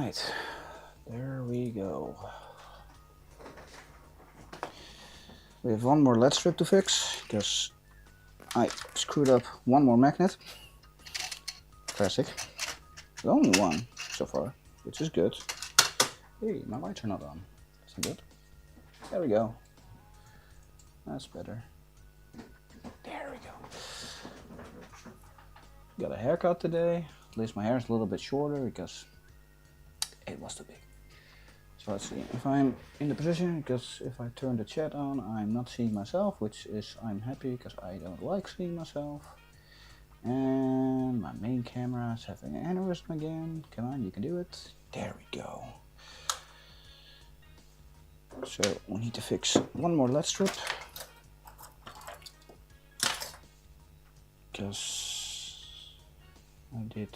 Alright, there we go. We have one more LED strip to fix because I screwed up one more magnet. Classic. The only one so far, which is good. Hey, my lights are not on. That's not good. There we go. That's better. There we go. Got a haircut today. At least my hair is a little bit shorter because it was too big. So let's see if I'm in the position, because if I turn the chat on, I'm not seeing myself, which is I'm happy because I don't like seeing myself. And my main camera is having an aneurysm again. Come on, you can do it. There we go. So we need to fix one more LED strip, because I did,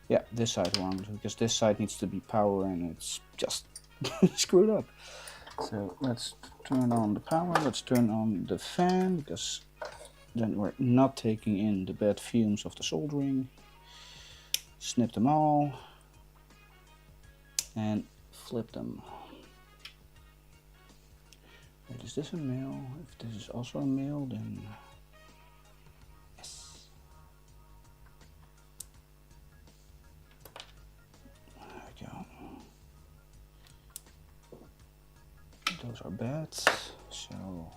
yeah, this side wrong, because this side needs to be power and it's just screwed up. So let's turn on the power, let's turn on the fan, because then we're not taking in the bad fumes of the soldering. Snip them all and flip them. Wait, is this a male? If this is also a male, then yes. There we go. Those are bad, so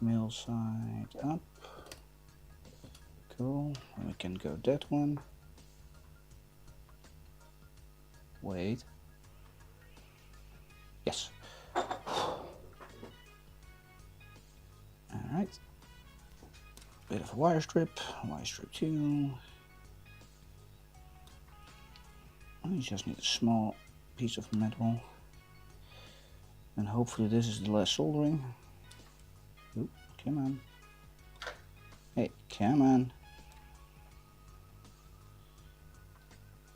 male side up. Cool, and we can go that one. Wait. Yes. Alright. Bit of a wire strip 2. You just need a small piece of metal. And hopefully this is the last soldering. Oop, come on. Hey, come on.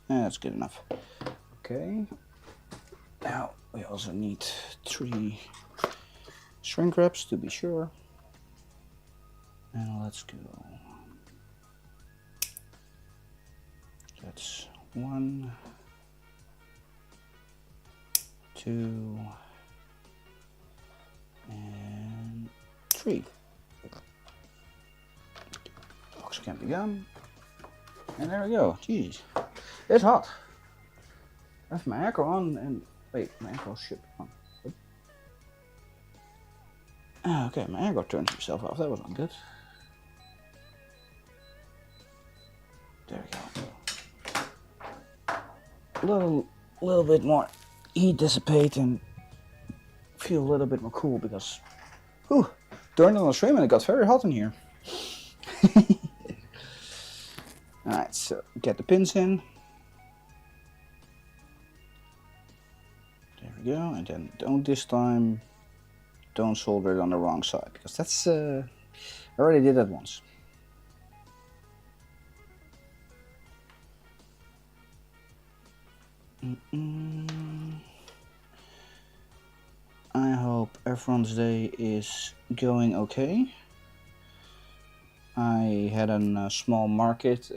That's good enough. Okay. Now we also need 3 shrink wraps to be sure. And let's go. That's 1, 2, and 3. Box can be gone. And there we go. Jeez. It's hot. I have my airco on and wait, my airco should be on. Okay, my airco turned himself off. That was not good. There we go. A little bit more heat dissipate and feel a little bit more cool, because whew, turned on the stream and it got very hot in here. Alright, so get the pins in. There we go, and then don't solder it on the wrong side, because that's I already did that once. I hope everyone's day is going okay. I had a small market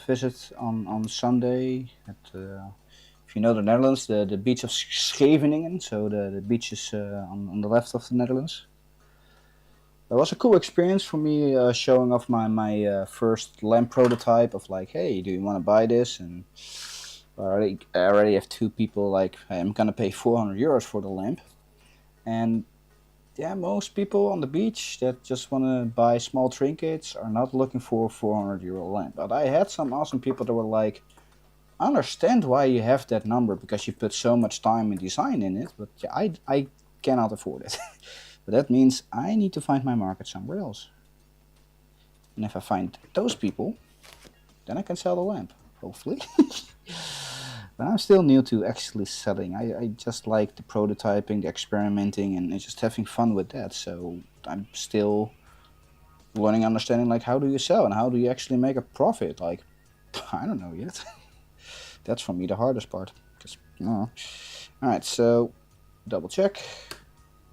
visit on Sunday at, if you know the Netherlands, the beach of Scheveningen, so the beach is on the left of the Netherlands. It was a cool experience for me, showing off my first lamp prototype of like, hey, do you want to buy this? And I already have 2 people like, hey, I'm gonna pay 400 euros for the lamp. And yeah, most people on the beach that just want to buy small trinkets are not looking for a 400 euro lamp. But I had some awesome people that were like, I understand why you have that number, because you put so much time and design in it, but yeah, I cannot afford it. But that means I need to find my market somewhere else. And if I find those people, then I can sell the lamp, hopefully. But I'm still new to actually selling. I just like the prototyping, the experimenting, and just having fun with that. So I'm still learning, understanding, like, how do you sell and how do you actually make a profit? Like, I don't know yet. That's for me the hardest part. Because, no. Alright, so double check.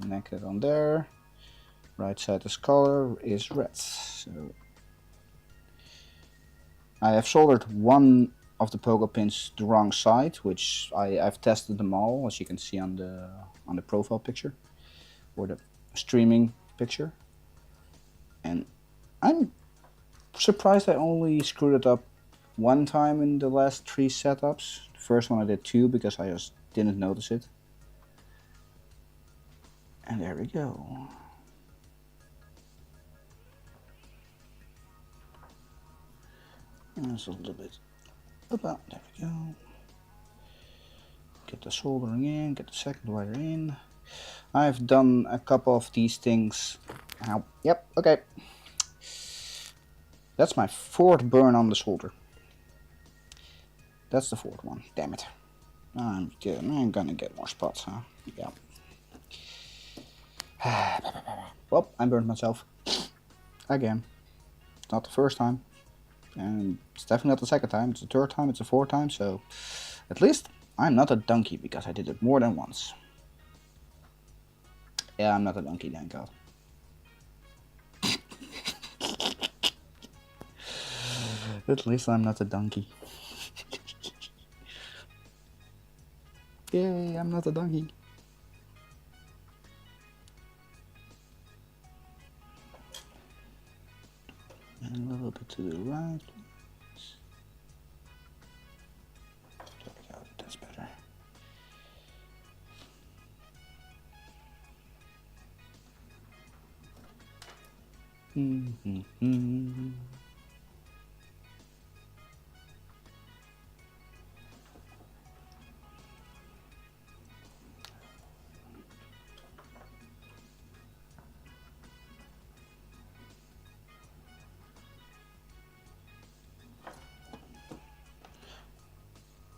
Naked on there. Right side is color is red. So I have soldered one of the pogo pins the wrong side, which I've tested them all, as you can see on the profile picture or the streaming picture, and I'm surprised I only screwed it up one time in the last 3 setups. The first one I did 2 because I just didn't notice it. And there we go. And there's a little bit about, there we go. Get the soldering in, get the second wire in. I've done a couple of these things. Ow. Yep, okay. That's my 4th burn on the solder. That's the 4th one, damn it. I'm gonna get more spots, huh? Yeah. Well, I burned myself. Again. It's not the first time. And it's definitely not the second time. It's the 3rd time, it's the 4th time, so at least I'm not a donkey because I did it more than once. Yeah, I'm not a donkey, thank God. At least I'm not a donkey. Yay, I'm not a donkey. And a little bit to the right. There we go, that's better.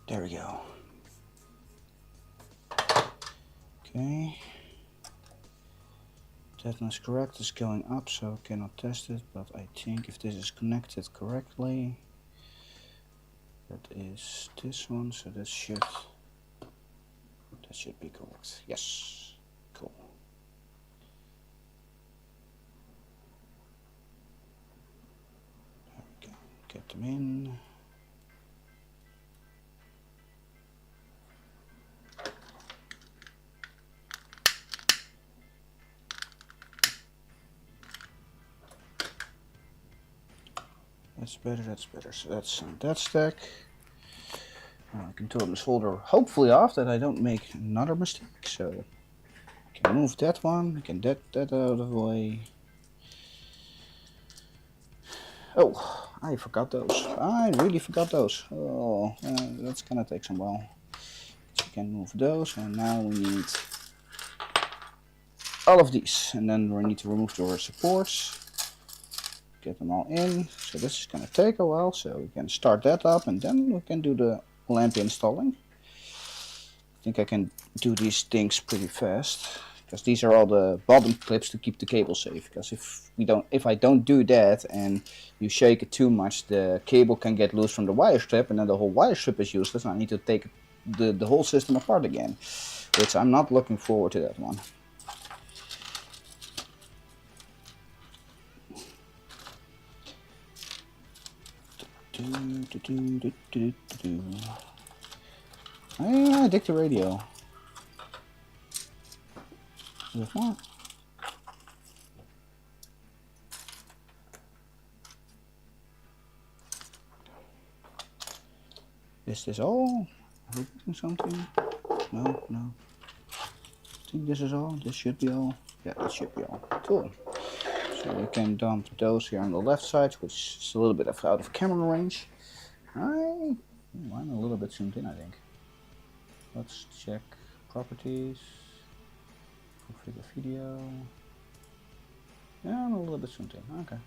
There we go. Okay. Deadness correct is going up, so I cannot test it, but I think if this is connected correctly, that is this one, so that should be correct. Yes. Cool. There we go. Get them in. That's better, that's better. So that's on that stack. I can turn the solder hopefully off that I don't make another mistake. So I can move that one, I can get that out of the way. Oh, I forgot those. I really forgot those. Oh, that's gonna take some while. So we can move those, and now we need all of these. And then we need to remove the supports. Get them all in. So this is going to take a while, so we can start that up and then we can do the lamp installing. I think I can do these things pretty fast because these are all the bottom clips to keep the cable safe, because if I don't do that and you shake it too much, the cable can get loose from the wire strip and then the whole wire strip is useless and I need to take the whole system apart again, which I'm not looking forward to that one. I dig the radio. What? Is this all? Hoping something? No, no. I think this is all. This should be all. Yeah, that should be all. Cool. So we can dump those here on the left side, which is a little bit out of camera range. I'm a little bit zoomed in, I think. Let's check properties. Configure video. Yeah, I'm a little bit zoomed in. Okay.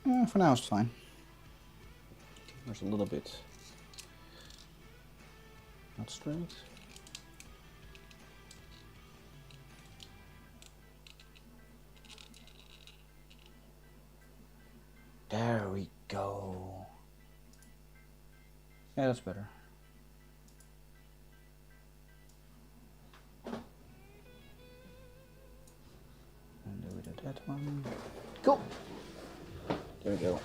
Yeah, for now it's fine. There's a little bit not straight. There we go. Yeah, that's better. And then we did that one. Cool. There we go.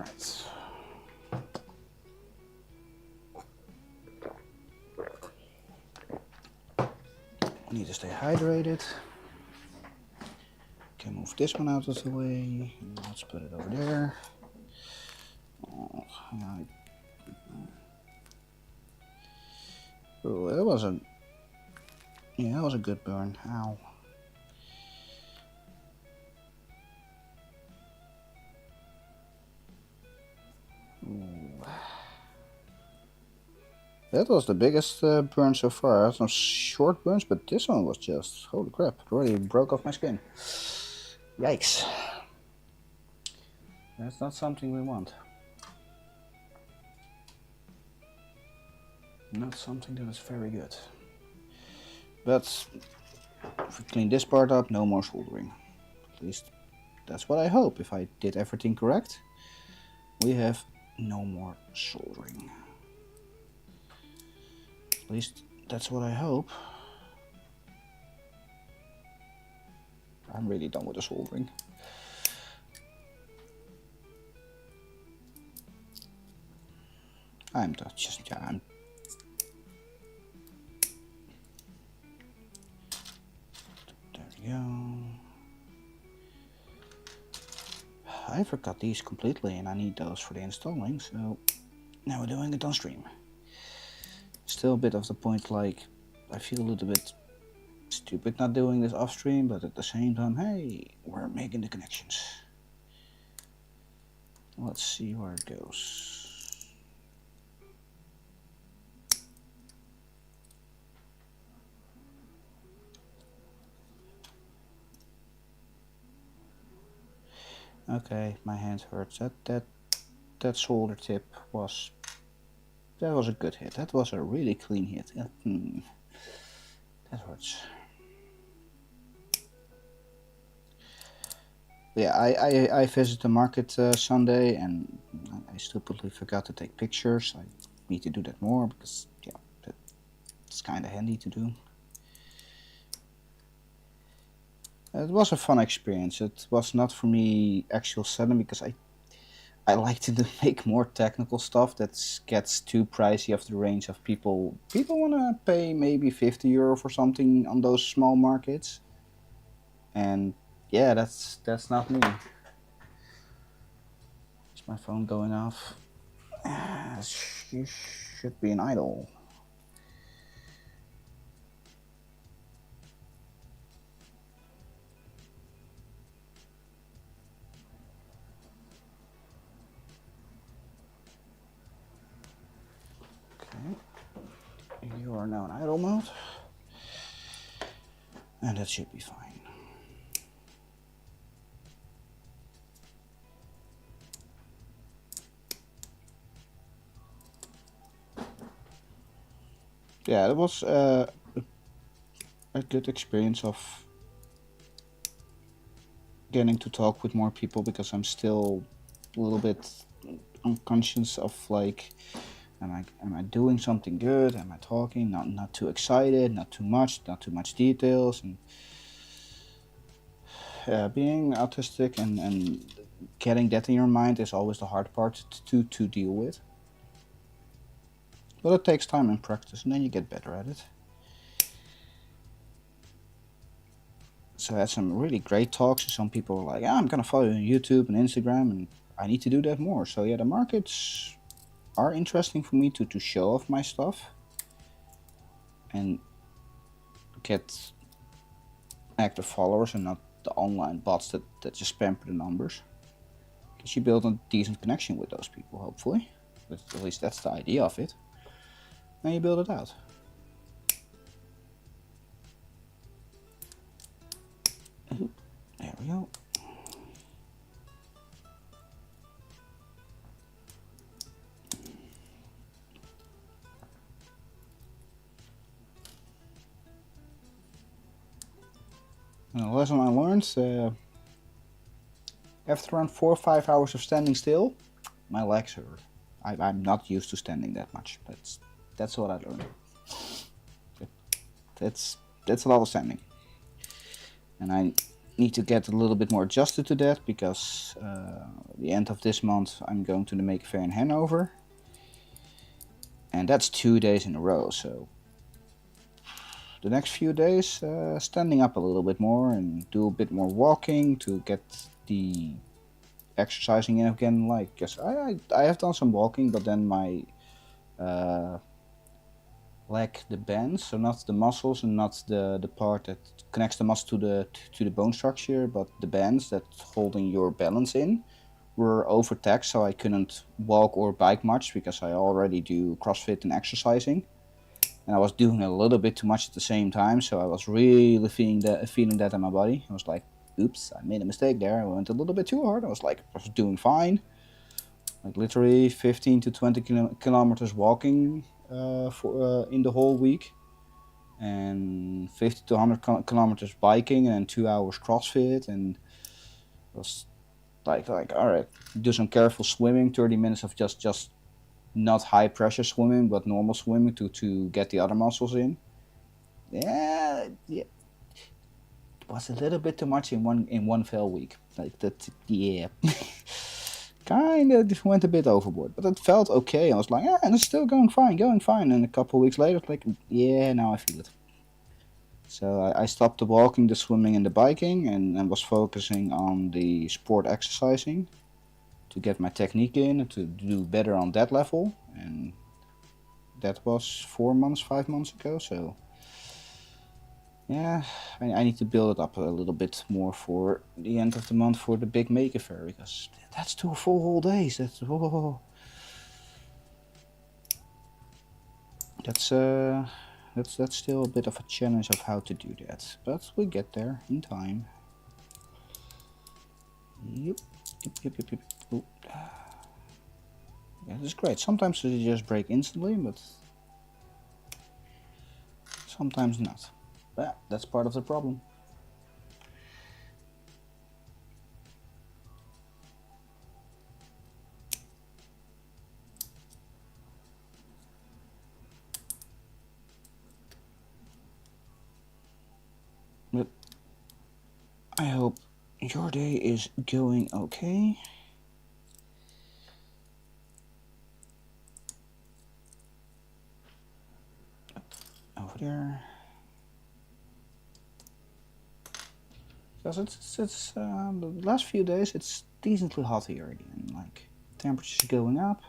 Alright. Need to stay hydrated. Can move this one out of the way. Let's put it over there. Oh, that was a that was a good burn. Ow. Ooh. That was the biggest burn so far. I had some short burns, but this one was just, holy crap, it really broke off my skin. Yikes. That's not something we want. Not something that is very good. But if we clean this part up, no more soldering. At least that's what I hope. If I did everything correct, we have no more soldering. At least that's what I hope. I'm really done with the soldering. I'm just, yeah, I'm. There we go. I forgot these completely and I need those for the installing, so now we're doing it on stream. Still a bit of the point, like, I feel a little bit stupid not doing this off stream, but at the same time, hey, we're making the connections. Let's see where it goes. Okay, my hand hurts. That solder tip was, that was a good hit. That was a really clean hit. That hurts. Yeah, I visited the market Sunday, and I stupidly forgot to take pictures. I need to do that more because, yeah, it's kind of handy to do. It was a fun experience. It was not for me actual selling because I like to make more technical stuff that gets too pricey off the range of people. People want to pay maybe €50 for something on those small markets, and yeah, that's not me. Is my phone going off? You should be an idle. Okay, you are now in idle mode, and that should be fine. Yeah, it was a good experience of getting to talk with more people because I'm still a little bit unconscious of, like, am I doing something good? Am I talking? Not too excited, not too much details, and being autistic and getting that in your mind is always the hard part to deal with. But it takes time and practice, and then you get better at it. So I had some really great talks. Some people were like, yeah, I'm gonna follow you on YouTube and Instagram, and I need to do that more. So yeah, the markets are interesting for me to show off my stuff and get active followers and not the online bots that just spam the numbers. Because you build a decent connection with those people, hopefully. At least that's the idea of it. And you build it out. There we go. The lesson I learned, after around 4 or 5 hours of standing still, my legs hurt. I'm not used to standing that much, but that's what I learned. That's a lot of standing. And I need to get a little bit more adjusted to that, because the end of this month I'm going to the Maker Fair in Hanover, and that's 2 days in a row. So the next few days, standing up a little bit more and do a bit more walking to get the exercising in again. Like, yes, I have done some walking, but then my leg, the bands, so not the muscles and not the part that connects the muscle to the bone structure, but the bands that holding your balance in, were overtaxed, so I couldn't walk or bike much, because I already do CrossFit and exercising, and I was doing a little bit too much at the same time. So I was really feeling that in my body. I was like, oops, I made a mistake there. I went a little bit too hard. I was doing fine, like literally 15 to 20 kilometers walking in the whole week, and 50 to 100 kilometers biking, and 2 hours CrossFit, and it was like all right, do some careful swimming, 30 minutes of just not high pressure swimming, but normal swimming to get the other muscles in. Yeah, it was a little bit too much in one fell week. Like that, yeah. Kind of went a bit overboard, but it felt okay. I was like, yeah, and it's still going fine. And a couple of weeks later, it's like, yeah, now I feel it. So I stopped the walking, the swimming, and the biking, and was focusing on the sport exercising to get my technique in, to do better on that level. And that was 5 months ago. So yeah, I need to build it up a little bit more for the end of the month for the big Maker Fair, because that's 2 full whole days. That's still a bit of a challenge of how to do that, but we get there in time. Yep. Oop. Yeah, this is great. Sometimes they just break instantly, but sometimes not. But that's part of the problem. But I hope your day is going okay. Over there. Because it's the last few days it's decently hot here again. Like, temperatures going up.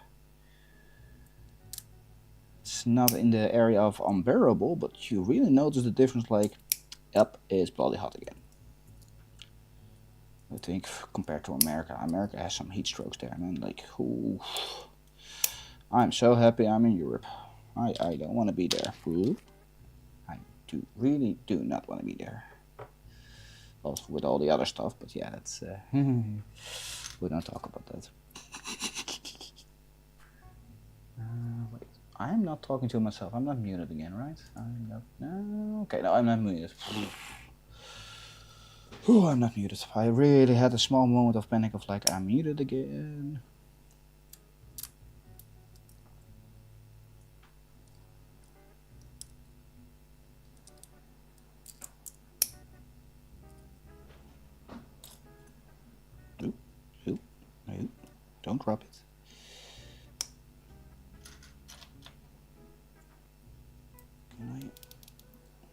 It's not in the area of unbearable, but you really notice the difference. Like, up is bloody hot again. I think compared to America has some heat strokes there, and then like, ooh, I'm so happy I'm in Europe. I don't want to be there. Ooh. I really do not want to be there. Also with all the other stuff, but yeah, that's we don't talk about that. Wait, I'm not talking to myself. I'm not muted again, right? I'm not. No, okay, no, I'm not muted. Oh, I'm not muted. I really had a small moment of panic of like, I'm muted again. Oop, don't drop it. Can I?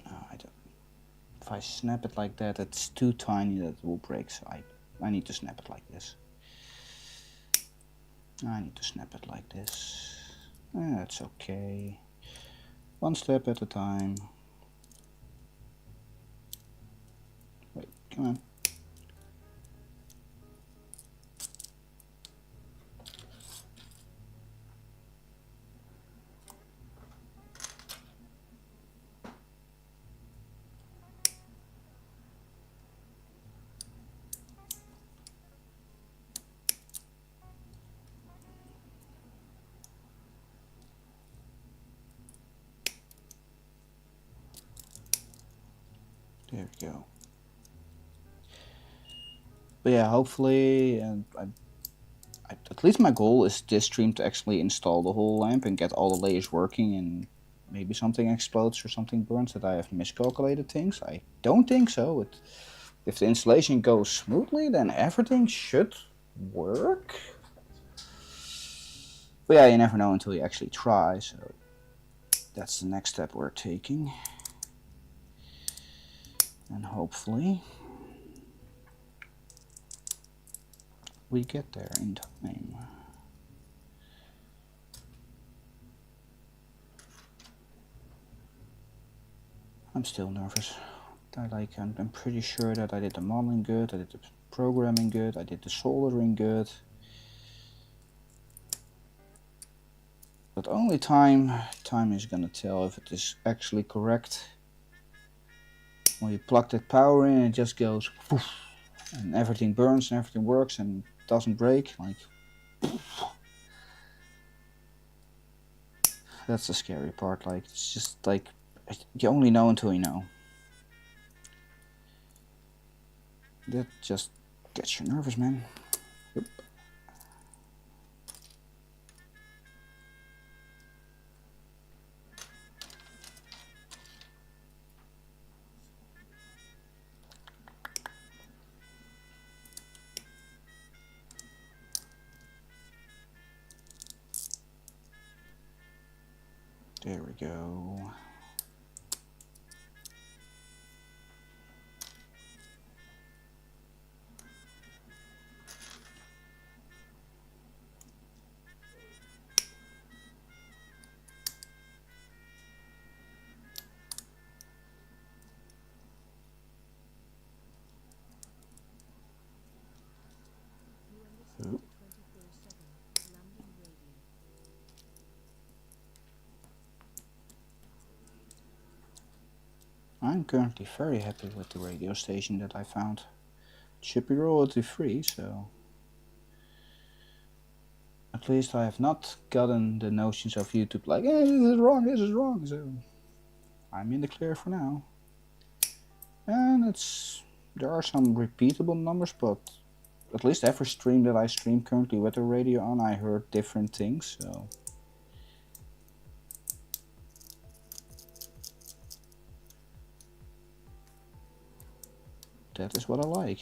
No, I don't. If I snap it like that, it's too tiny that it will break, so I need to snap it like this. I need to snap it like this. That's okay. One step at a time. Wait, come on. There we go. But yeah, hopefully, and at least my goal is this stream to actually install the whole lamp and get all the layers working, and maybe something explodes or something burns that I have miscalculated things. I don't think so. If the installation goes smoothly, then everything should work. But yeah, you never know until you actually try, so that's the next step we're taking. And hopefully we get there in time. I'm still nervous. I'm pretty sure that I did the modeling good, I did the programming good, I did the soldering good. But only time is gonna tell if it is actually correct. When you plug that power in, it just goes poof, and everything burns and everything works and doesn't break. Like, that's the scary part. Like, it's just like you only know until you know. That just gets you nervous, man. Yep. There we go. Oop. I'm currently very happy with the radio station that I found. It should be royalty free, so at least I have not gotten the notions of YouTube like, hey, this is wrong, so I'm in the clear for now. And there are some repeatable numbers, but at least every stream that I stream currently with the radio on, I heard different things, so that is what I like.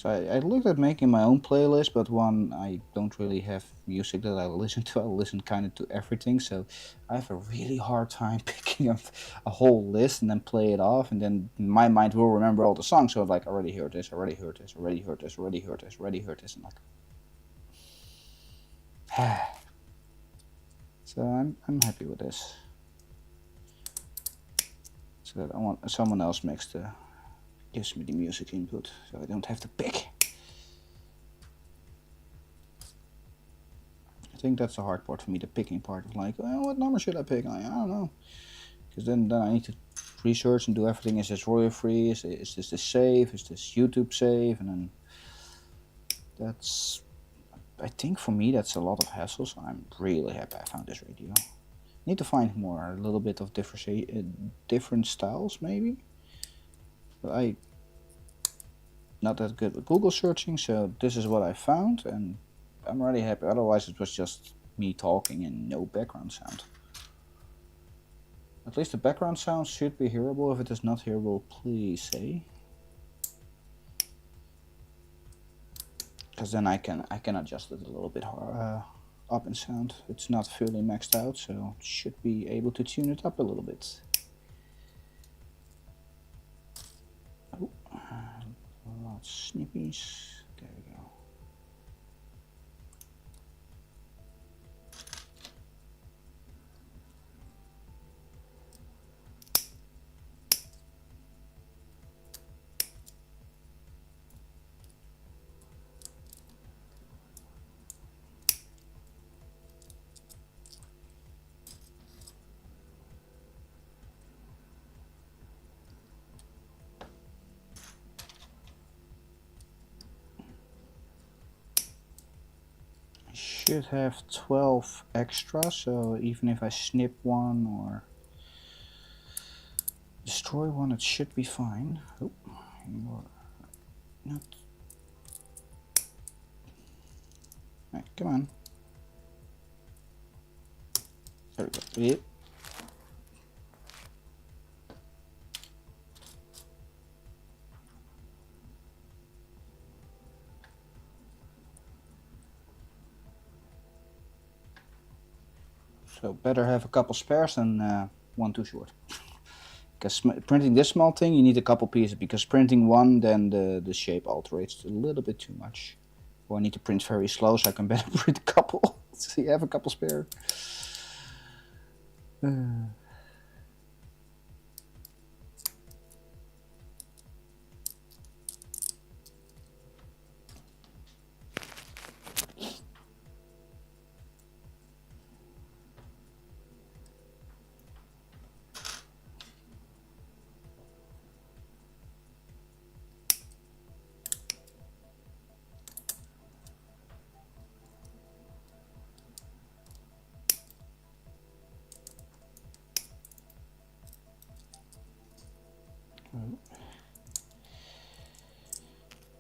I looked at making my own playlist, but one, I don't really have music that I listen to. I listen kind of to everything, so I have a really hard time picking up a whole list and then play it off, and then my mind will remember all the songs. So like, I already heard this, already heard this, already heard this, already heard this, already heard this, and like, so I'm happy with this. So that I want someone else gives me the music input, so I don't have to pick. I think that's the hard part for me, the picking part. Like, well, what number should I pick? Like, I don't know, because then I need to research and do everything. Is this royalty free? Is this the safe? Is this YouTube safe? And then I think for me that's a lot of hassle. So I'm really happy I found this radio. Need to find more, a little bit of different styles maybe. But I'm not that good with Google searching, so this is what I found, and I'm really happy. Otherwise it was just me talking and no background sound. At least the background sound should be hearable. If it is not hearable, please say. Because then I can adjust it a little bit up in sound. It's not fully maxed out, so should be able to tune it up a little bit. Oh, lots of snippies. There we go. Should have 12 extra, so even if I snip one or destroy one, it should be fine. Oh, not. Right, come on. There we go. Yep. So better have a couple spares than one too short. Because printing this small thing, you need a couple pieces. Because printing one, then the shape alters a little bit too much. Or I need to print very slow, so I can better print a couple. So you have a couple spare.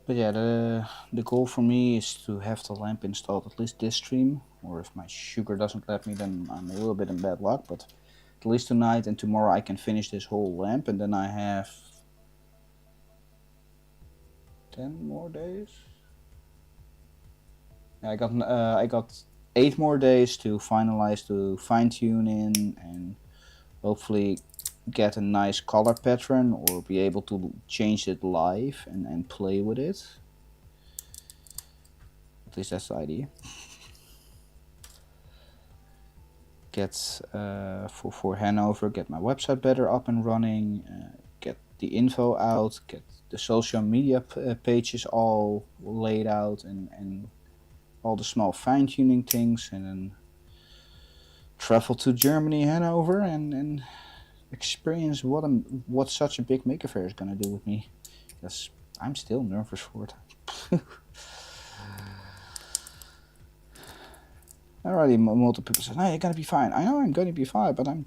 But yeah, the goal for me is to have the lamp installed at least this stream, or if my sugar doesn't let me, then I'm a little bit in bad luck, but at least tonight and tomorrow I can finish this whole lamp, and then I have 10 more days? I got 8 more days to finalize the fine-tuning and hopefully get a nice color pattern or be able to change it live and play with it. At least that's the idea. Get for Hanover, get my website better up and running, get the info out, get the social media pages all laid out and all the small fine-tuning things, and then travel to Germany, Hanover, and experience what such a big maker fair is gonna do with me. Because I'm still nervous for it. Already multiple people said, "No, you're gonna be fine." I know I'm gonna be fine, but I'm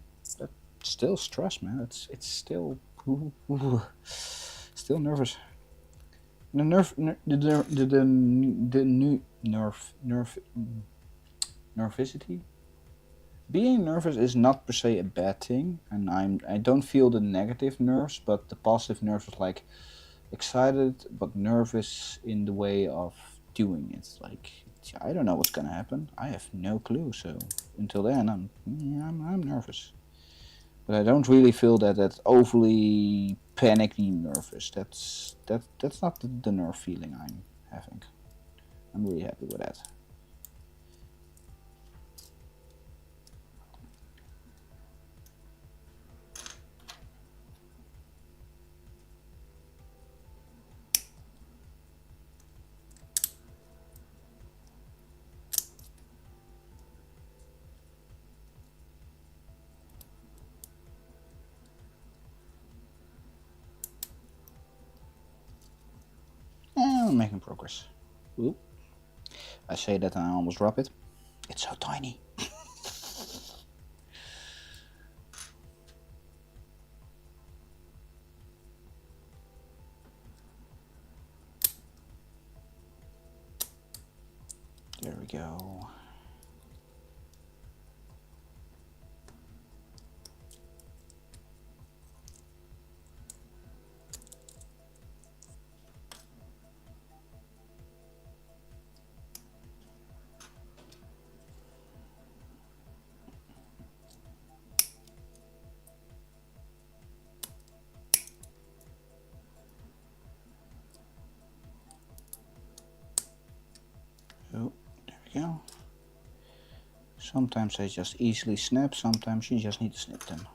still stressed, man. It's still still nervous. The nervosity. Being nervous is not per se a bad thing, and I don't feel the negative nerves, but the positive nerves is like excited but nervous in the way of doing it. Like I don't know what's gonna happen. I have no clue. So until then, I'm nervous, but I don't really feel that overly panicky nervous. That's not the nerve feeling I'm having. I'm really happy with that. I'm making progress. Oop. I say that and I almost drop it. It's so tiny. There we go. Oh, there we go. Sometimes they just easily snap, sometimes you just need to snip them.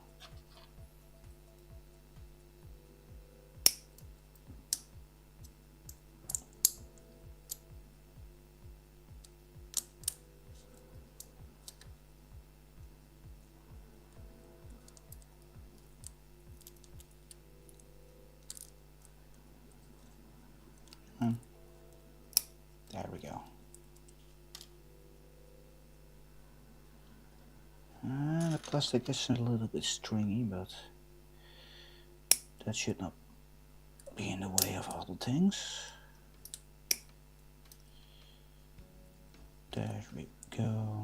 There we go. The plastic is a little bit stringy, but that should not be in the way of other things. There we go.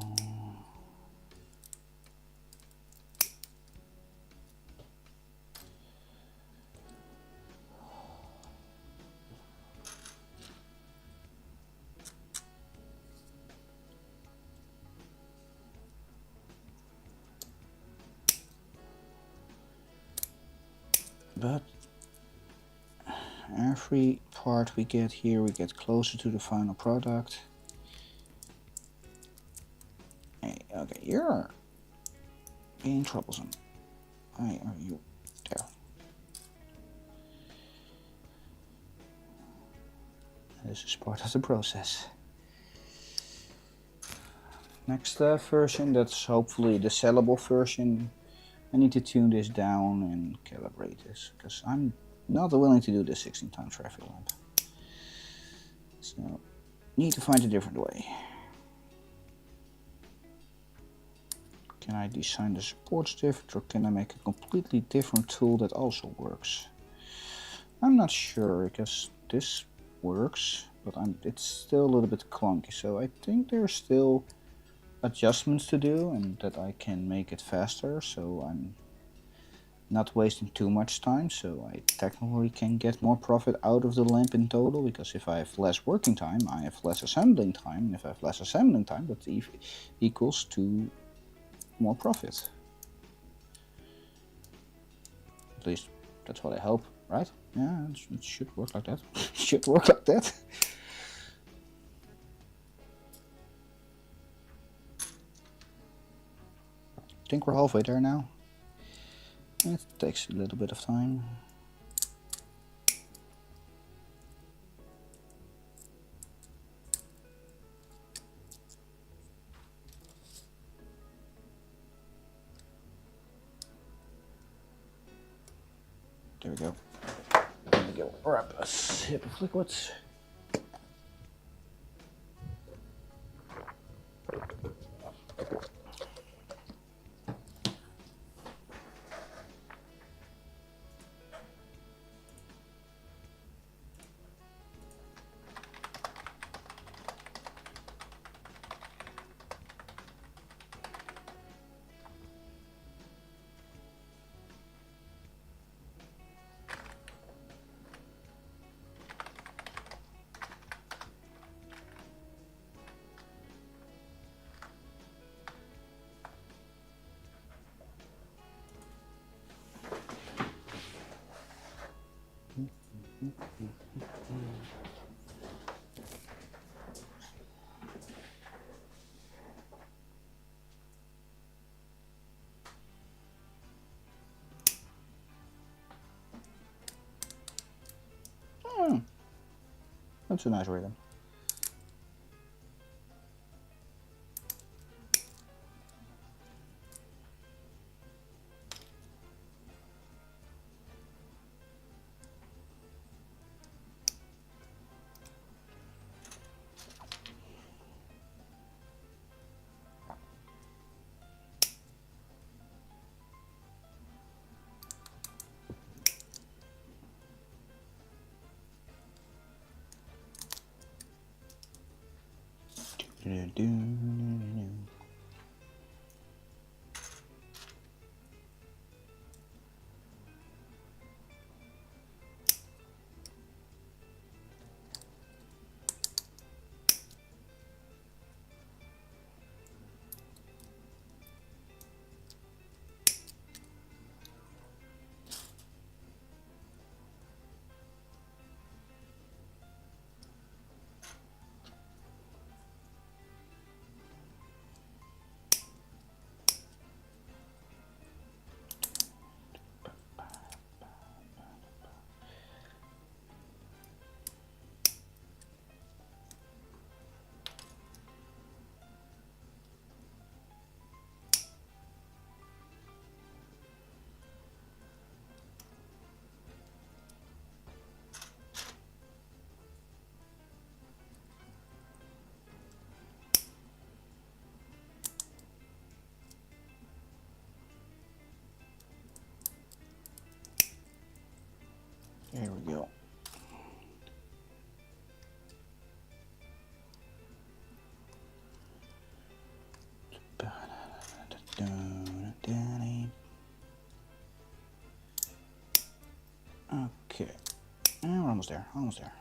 But every part we get here, we get closer to the final product. Hey, okay, you're being troublesome. Why are you there? This is part of the process. Next version, that's hopefully the sellable version. I need to tune this down and calibrate this, because I'm not willing to do this 16 times traffic lamp. So, need to find a different way. Can I design the supports different, or can I make a completely different tool that also works? I'm not sure, because this works, but it's still a little bit clunky, so I think there's still adjustments to do and that I can make it faster, so I'm not wasting too much time, so I technically can get more profit out of the lamp in total, because if I have less working time, I have less assembling time, and if I have less assembling time, that equals to more profit. At least that's what I hope, right? Yeah, it should work like that. Should work like that. I think we're halfway there now. It takes a little bit of time. There we go. There we go. Wrap a sip of liquids. That's a nice rhythm. There we go. Okay, and we're almost there, almost there.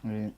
Yeah.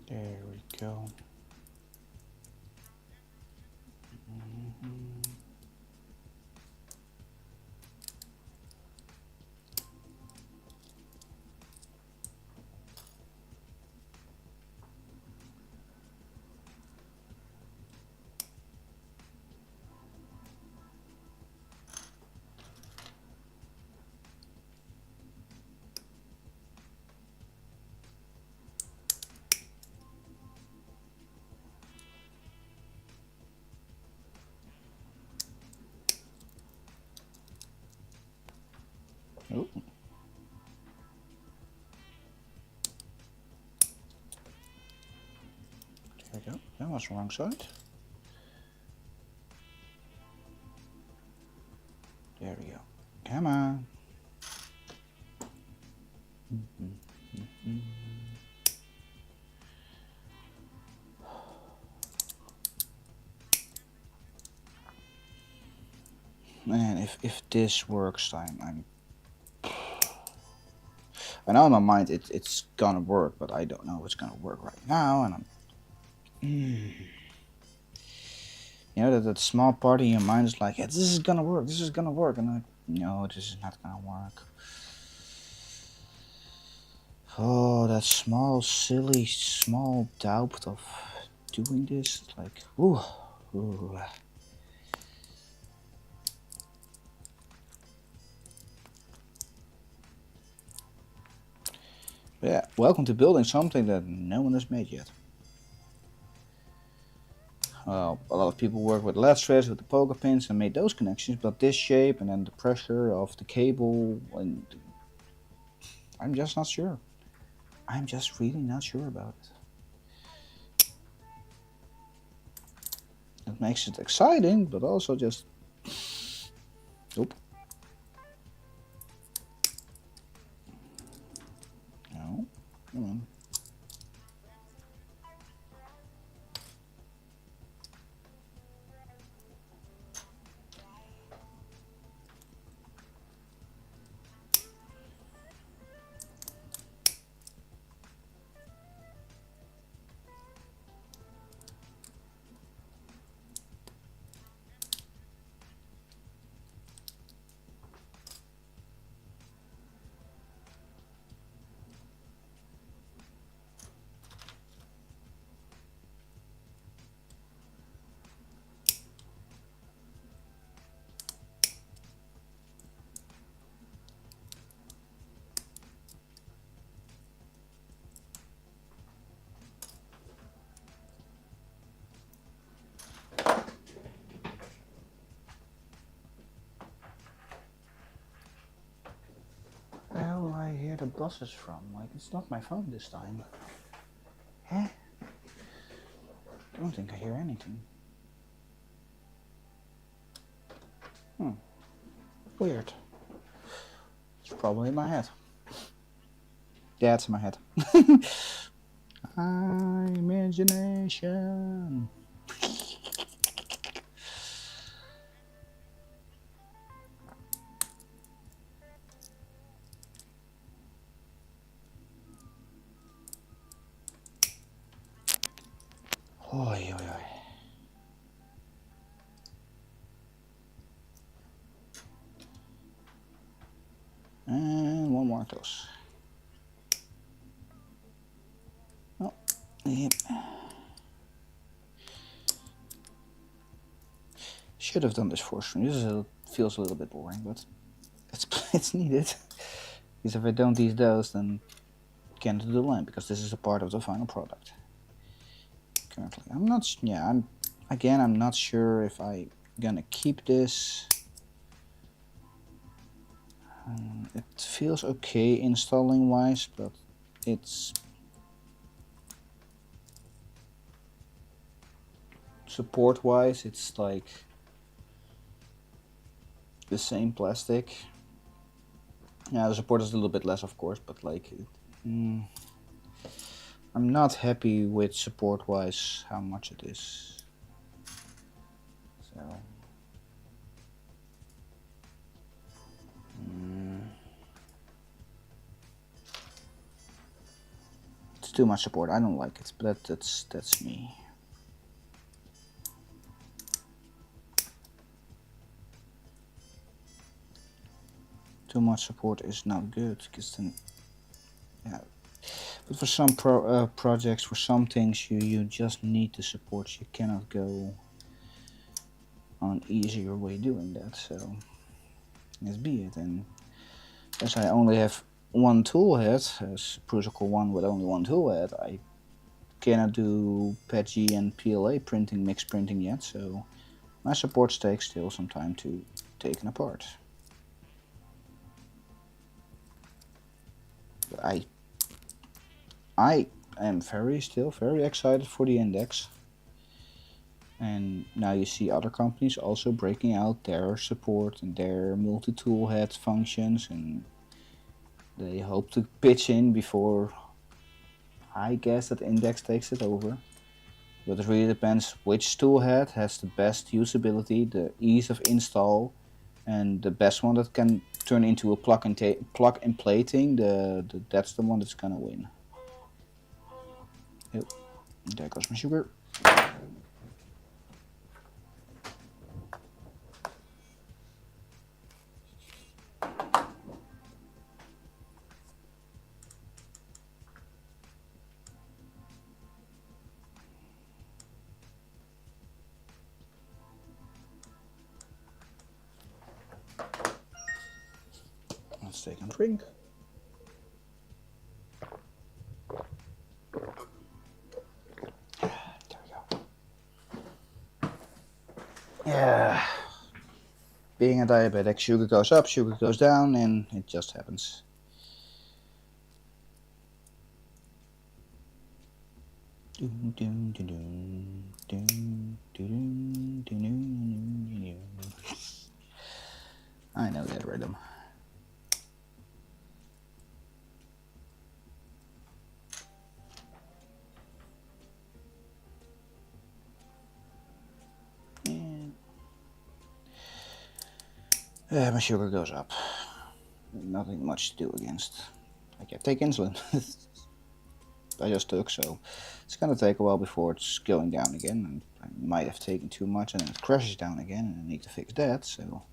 There we go. Oh, there we go. That was the wrong side. There we go. Come on. Man, if this works, I know in my mind it's gonna work, but I don't know it's gonna work right now, and I'm you know that small part in your mind is like, yeah, this is gonna work, and I no, this is not gonna work. Oh, that silly small doubt of doing this, like, ooh. Yeah, welcome to building something that no one has made yet. Well, a lot of people work with LED strips with the pogo pins and made those connections, but this shape and then the pressure of the cable, and I'm just not sure. I'm just really not sure about it. It makes it exciting, but also just... Nope. No. Come on. Where will I hear the buzzes from? Like, it's not my phone this time. Huh? I don't think I hear anything. Weird. It's probably in my head. Yeah, it's in my head. Imagination. Oi, oi, oi. And one more close. Oh, yep. Should have done this 4-string. This feels a little bit boring, but it's needed. Because if I don't use those, then cannot do the lamp because this is a part of the final product. Currently, I'm not. Yeah, I'm not sure if I'm gonna keep this. It feels okay installing wise, but it's support wise, it's like the same plastic. Yeah, the support is a little bit less, of course, but like, I'm not happy with support wise how much it is. So. It's too much support. I don't like it, but that's me. Too much support is not good, because then, yeah. But for some projects, for some things, you just need the support. You cannot go on an easier way doing that. So, let's be it. And as I only have one tool head, as Protocol 1 with only one tool head, I cannot do PETG and PLA printing, mixed printing yet. So, my supports take still some time to taken apart. But I am still very excited for the index, and now you see other companies also breaking out their support and their multi-tool head functions, and they hope to pitch in before, I guess, that index takes it over. But it really depends which tool head has the best usability, the ease of install, and the best one that can turn into a plug and play thing. That's the one that's gonna win. Yep. There goes my sugar. Let's take a drink. Yeah, being a diabetic, sugar goes up, sugar goes down, and it just happens. I know that rhythm. My sugar goes up. Nothing much to do against. I can't take insulin. I just took, so it's gonna take a while before it's going down again. And I might have taken too much and then it crashes down again, and I need to fix that. So,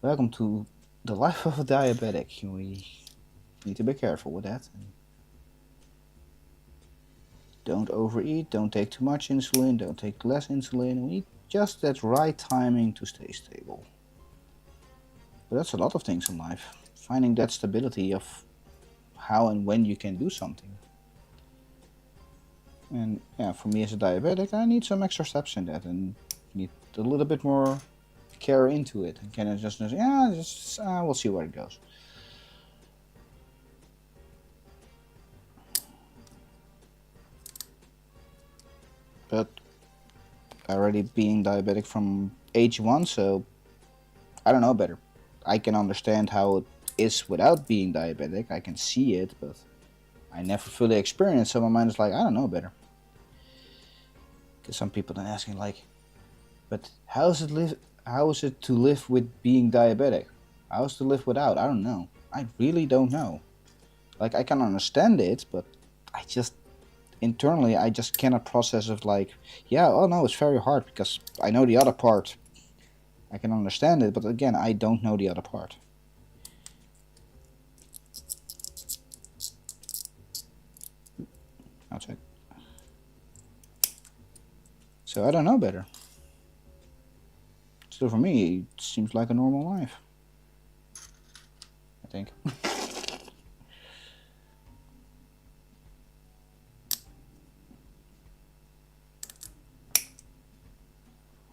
welcome to the life of a diabetic. We need to be careful with that. Don't overeat. Don't take too much insulin. Don't take less insulin. We need just that right timing to stay stable. But that's a lot of things in life. Finding that stability of how and when you can do something. And yeah, for me as a diabetic, I need some extra steps in that and need a little bit more care into it. And can I just we'll see where it goes. But already being diabetic from age 1, so I don't know better. I can understand how it is without being diabetic. I can see it, but I never fully experienced. So my mind is like, I don't know better. Because some people then asking like, but how is it to live with being diabetic? How is to live without? I don't know. I really don't know. Like, I can understand it, but I just internally I just cannot process it. Like, yeah, oh no, it's very hard because I know the other part. I can understand it, but again, I don't know the other part. Outside. So I don't know better. Still, for me, it seems like a normal life. I think.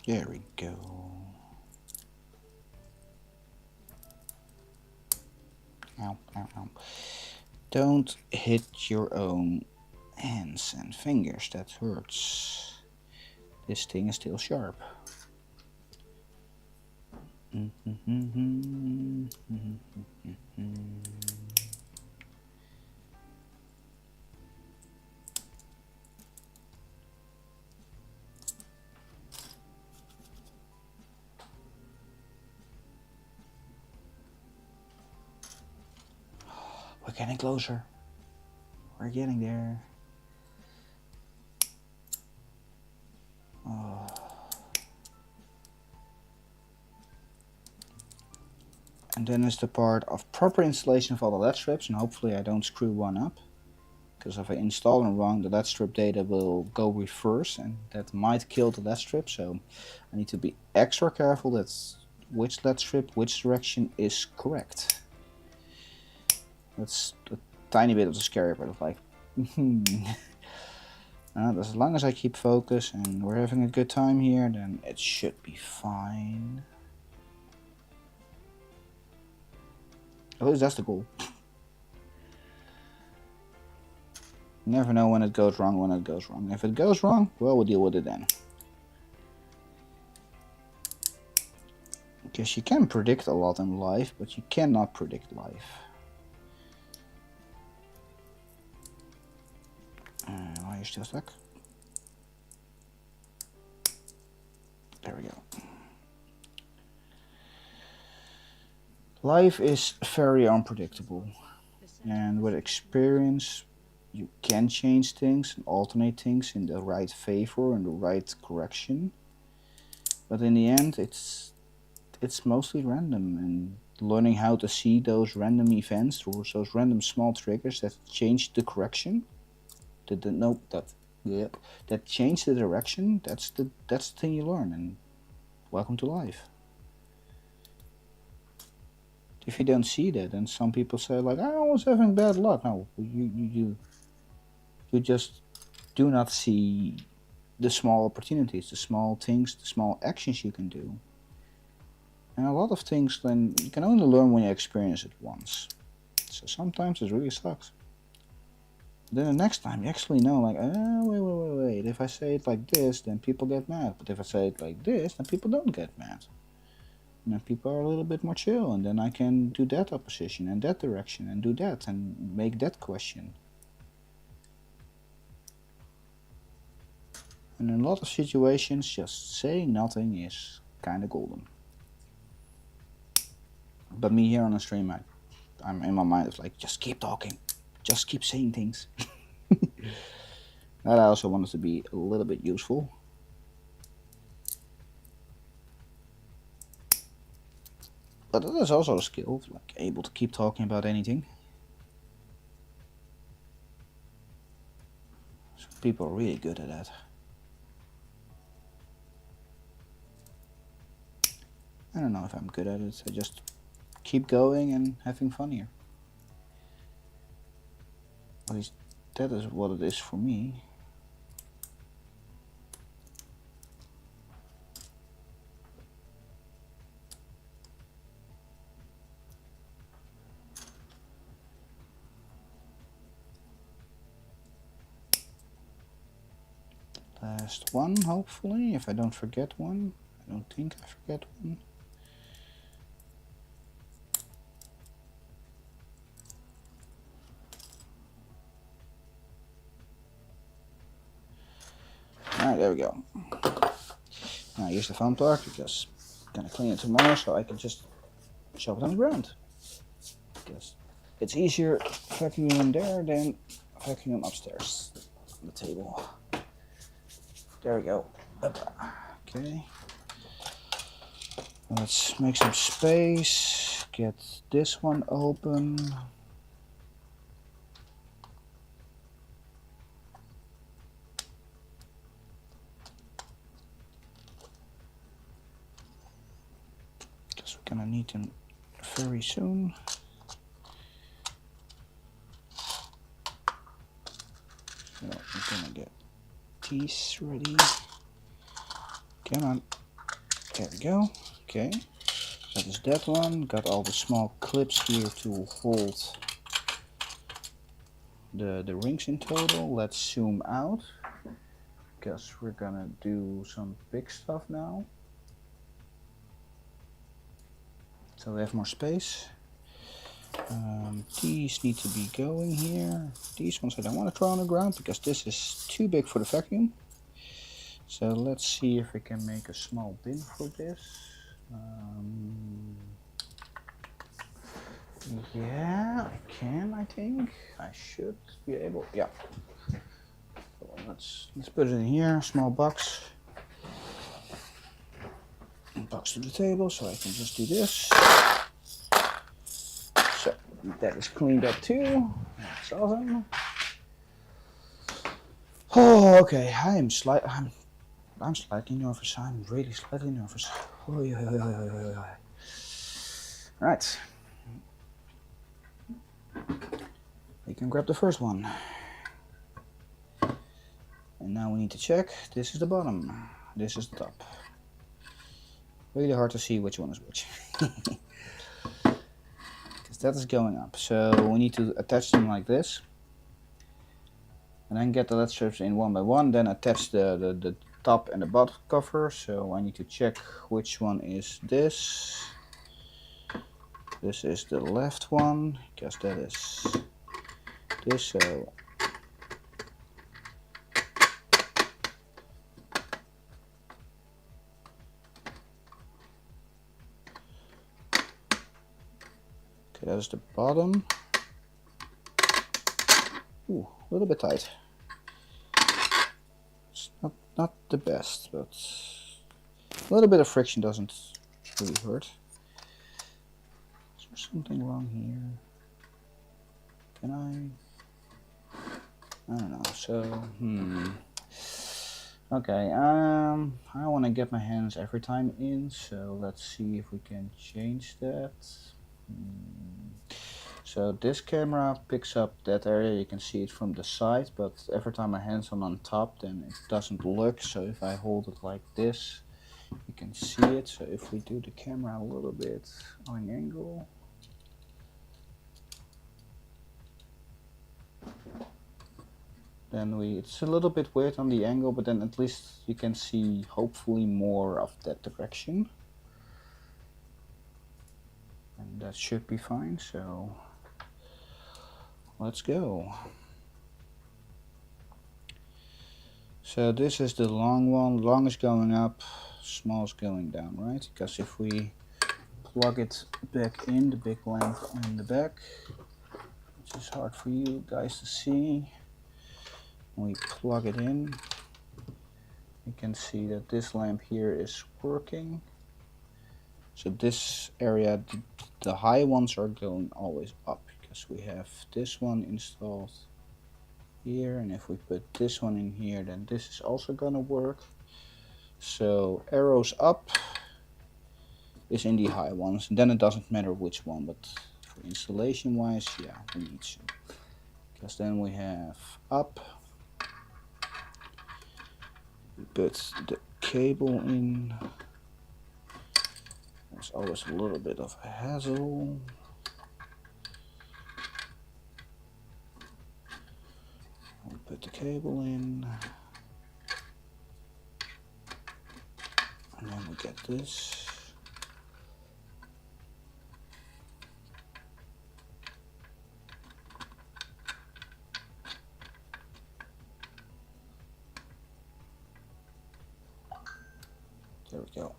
There we go. Ow, ow, ow. Don't hit your own hands and fingers, that hurts. This thing is still sharp. We're getting closer. We're getting there. Oh. And then is the part of proper installation of all the LED strips, and hopefully I don't screw one up. Because if I install them wrong, the LED strip data will go reverse, and that might kill the LED strip. So I need to be extra careful that which LED strip, which direction is correct. That's a tiny bit of the scary part of like, as long as I keep focus and we're having a good time here, then it should be fine. At least that's the goal. You never know when it goes wrong, when it goes wrong. If it goes wrong, well, we'll deal with it then. Because you can predict a lot in life, but you cannot predict life. Why are you still stuck? There we go. Life is very unpredictable, and with experience you can change things and alternate things in the right favor and the right correction, but in the end it's mostly random, and learning how to see those random events or those random small triggers that change the correction, that change the direction, that's the thing you learn, and welcome to life. If you don't see that, then some people say like, I was having bad luck. No, you just do not see the small opportunities, the small things, the small actions you can do. And a lot of things then you can only learn when you experience it once. So sometimes it really sucks. Then the next time you actually know like, oh, wait, if I say it like this, then people get mad. But if I say it like this, then people don't get mad. And then people are a little bit more chill, and then I can do that opposition and that direction and do that and make that question. And in a lot of situations, just saying nothing is kind of golden. But me here on the stream, I'm in my mind, it's like, just keep talking, just keep saying things. That I also wanted to be a little bit useful. But that is also a skill, like able to keep talking about anything. Some people are really good at that. I don't know if I'm good at it, I just keep going and having fun here. At least that is what it is for me. Last one, hopefully, if I don't forget one. I don't think I forget one. Alright, there we go. Now here's the fun part, because I'm gonna clean it tomorrow so I can just shove it on the ground. Because it's easier vacuuming there than vacuuming upstairs on the table. There we go. Okay. Let's make some space. Get this one open. Because we're gonna need them very soon. So we're gonna get these ready. Come on. There we go. Okay, that is that one. Got all the small clips here to hold the rings in total. Let's zoom out, because we're gonna do some big stuff now. So we have more space. These need to be going here. These ones I don't want to throw on the ground because this is too big for the vacuum. So let's see if we can make a small bin for this. Yeah, I can, I think. I should be able, yeah. So let's put it in here, small box. Box to the table, so I can just do this. So that is cleaned up too. That's awesome. Oh, okay. I'm slightly nervous. I'm really slightly nervous. Right. We can grab the first one. And now we need to check. This is the bottom. This is the top. Really hard to see which one is which. Because that is going up. So we need to attach them like this. And then get the LED strips in one by one. Then attach the top and the bottom cover. So I need to check which one is this. This is the left one. Because that is this. So that is the bottom. Ooh, a little bit tight. It's not the best, but a little bit of friction doesn't really hurt. Is there something wrong here? Can I don't know. So, okay, I want to get my hands every time in, so let's see if we can change that. So this camera picks up that area, you can see it from the side, but every time my hands are on top, then it doesn't look. So if I hold it like this, you can see it. So if we do the camera a little bit on an angle, then it's a little bit weird on the angle, but then at least you can see hopefully more of that direction. And that should be fine, so let's go. So this is the long one. Long is going up, small is going down, right? Because if we plug it back in, the big lamp in the back, which is hard for you guys to see, we plug it in, you can see that this lamp here is working. So this area, the high ones are going always up, because we have this one installed here, and if we put this one in here, then this is also gonna work. So arrows up is in the high ones, and then it doesn't matter which one, but for installation wise, yeah, we need to, because then we have up, we put the cable in. There's always a little bit of a hassle. We put the cable in, and then we get this. There we go.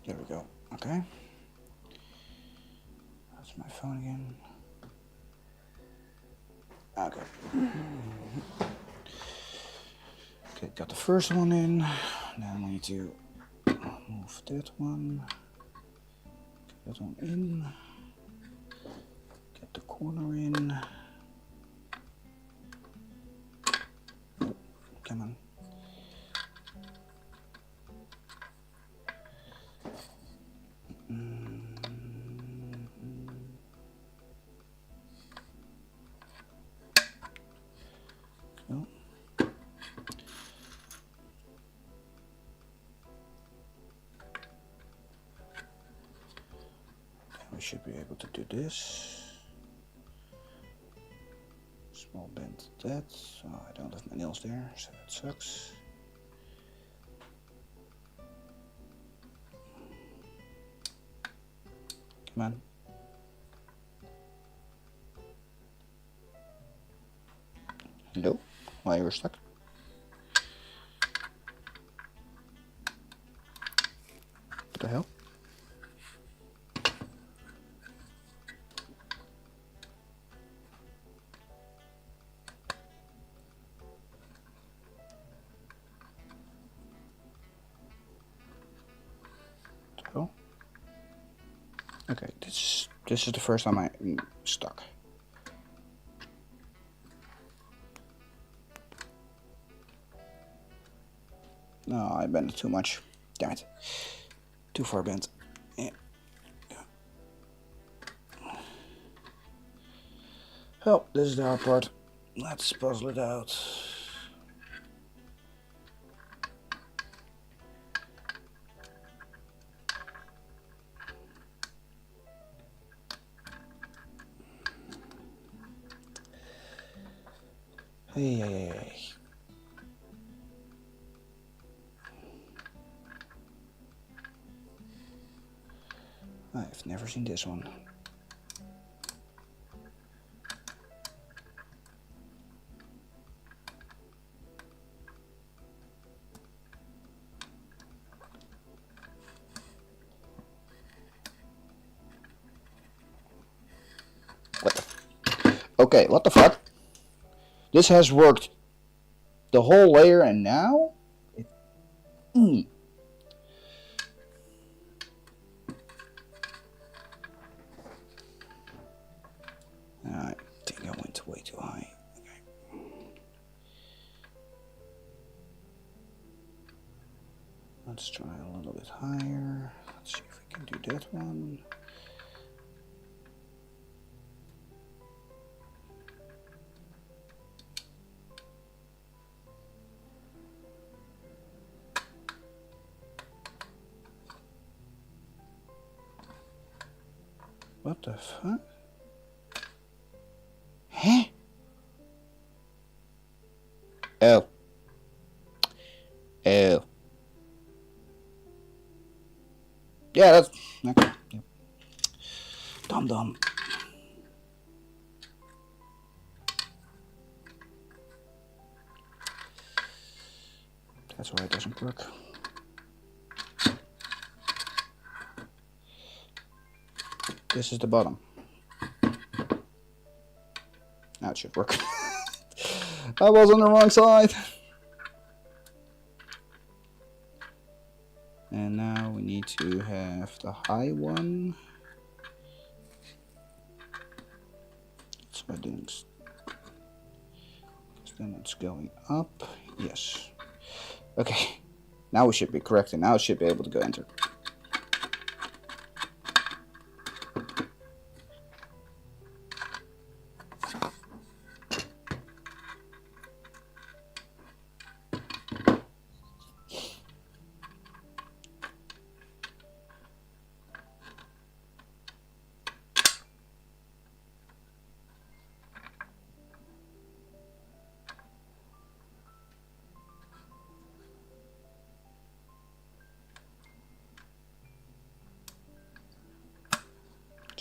There we go. Okay. That's my phone again. Okay. Okay, got the first one in. Then we need to move that one. Get that one in. Get the corner in. Oh, come on. Oh. We should be able to do this. Small bend that. Oh, I don't have my nails there, so that sucks. Come on. Hello? Why you're stuck? What the hell? Oh. Okay, this is the first time I'm stuck. No, I bent it too much. Damn it. Too far bent. Yeah. Oh, this is the hard part. Let's puzzle it out. Hey. I've never seen this one. What the? Okay, what the fuck? This has worked the whole layer and now? I think I went way too high. Okay. Let's try a little bit higher. Let's see if we can do that one. What the fuck? Huh? Oh. Oh. Yeah, that's okay. Yep. Dumb. That's why it doesn't work. This is the bottom. Now it should work. I was on the wrong side. And now we need to have the high one. So I didn't. Because then it's going up. Yes. Okay. Now we should be correct, and now it should be able to go enter.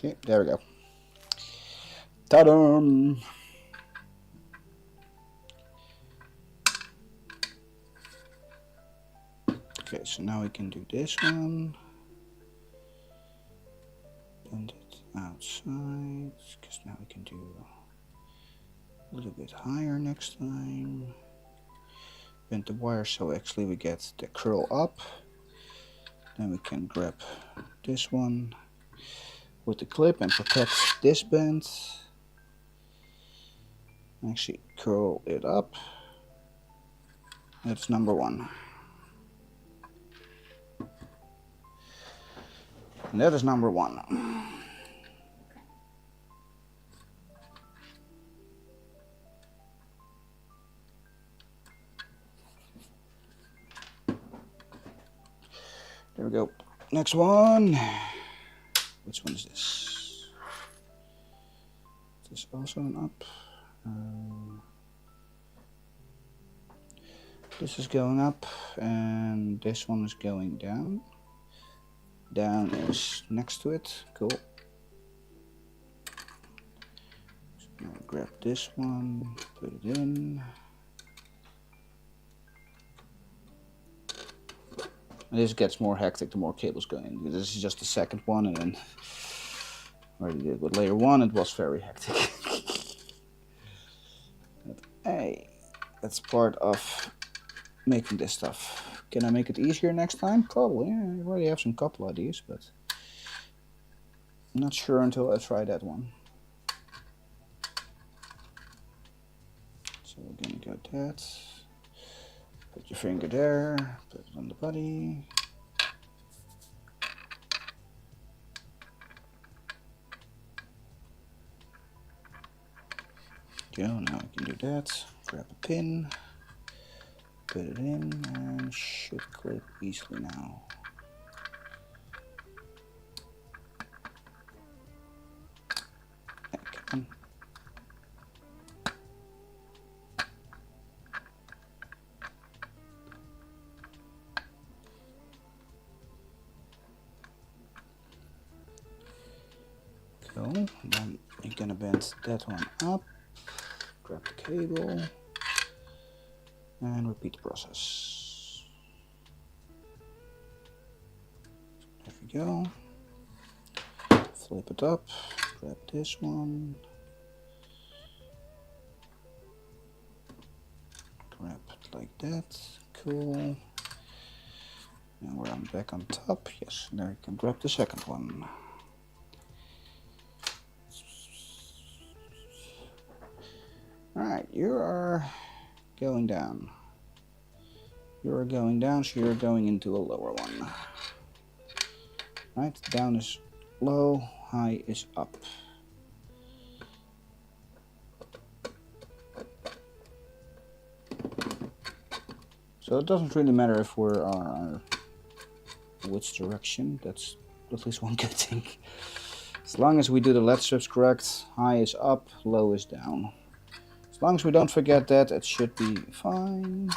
Okay, there we go. Ta-da! Okay, so now we can do this one. outside, because now we can do a little bit higher next time. Bend the wire so actually we get the curl up. Then we can grab this one with the clip and protect this bend. Actually curl it up. That's number 1. And that is number 1. There we go. Next one. Which one is this? This is also an up. This is going up and this one is going down. Down is next to it. Cool. So now grab this one, put it in. And this gets more hectic the more cables go in. This is just the second one, and then already did with layer 1. It was very hectic. But, hey, that's part of making this stuff. Can I make it easier next time? Probably. I already have some couple ideas, but I'm not sure until I try that one. So we're gonna go that. Put your finger there, put it on the body. Go, now we can do that. Grab a pin, put it in, and should clip easily now. Okay. Cool. Then you're gonna bend that one up, grab the cable, and repeat the process. There we go. Flip it up, grab this one, grab it like that. Cool. Now we're back on top. Yes, now you can grab the second one. Alright, you are going down. You are going down, so you're going into a lower one. Right, down is low, high is up. So it doesn't really matter if we're on which direction. That's at least one good thing. As long as we do the lead strips correct, high is up, low is down. As long as we don't forget that, it should be fine.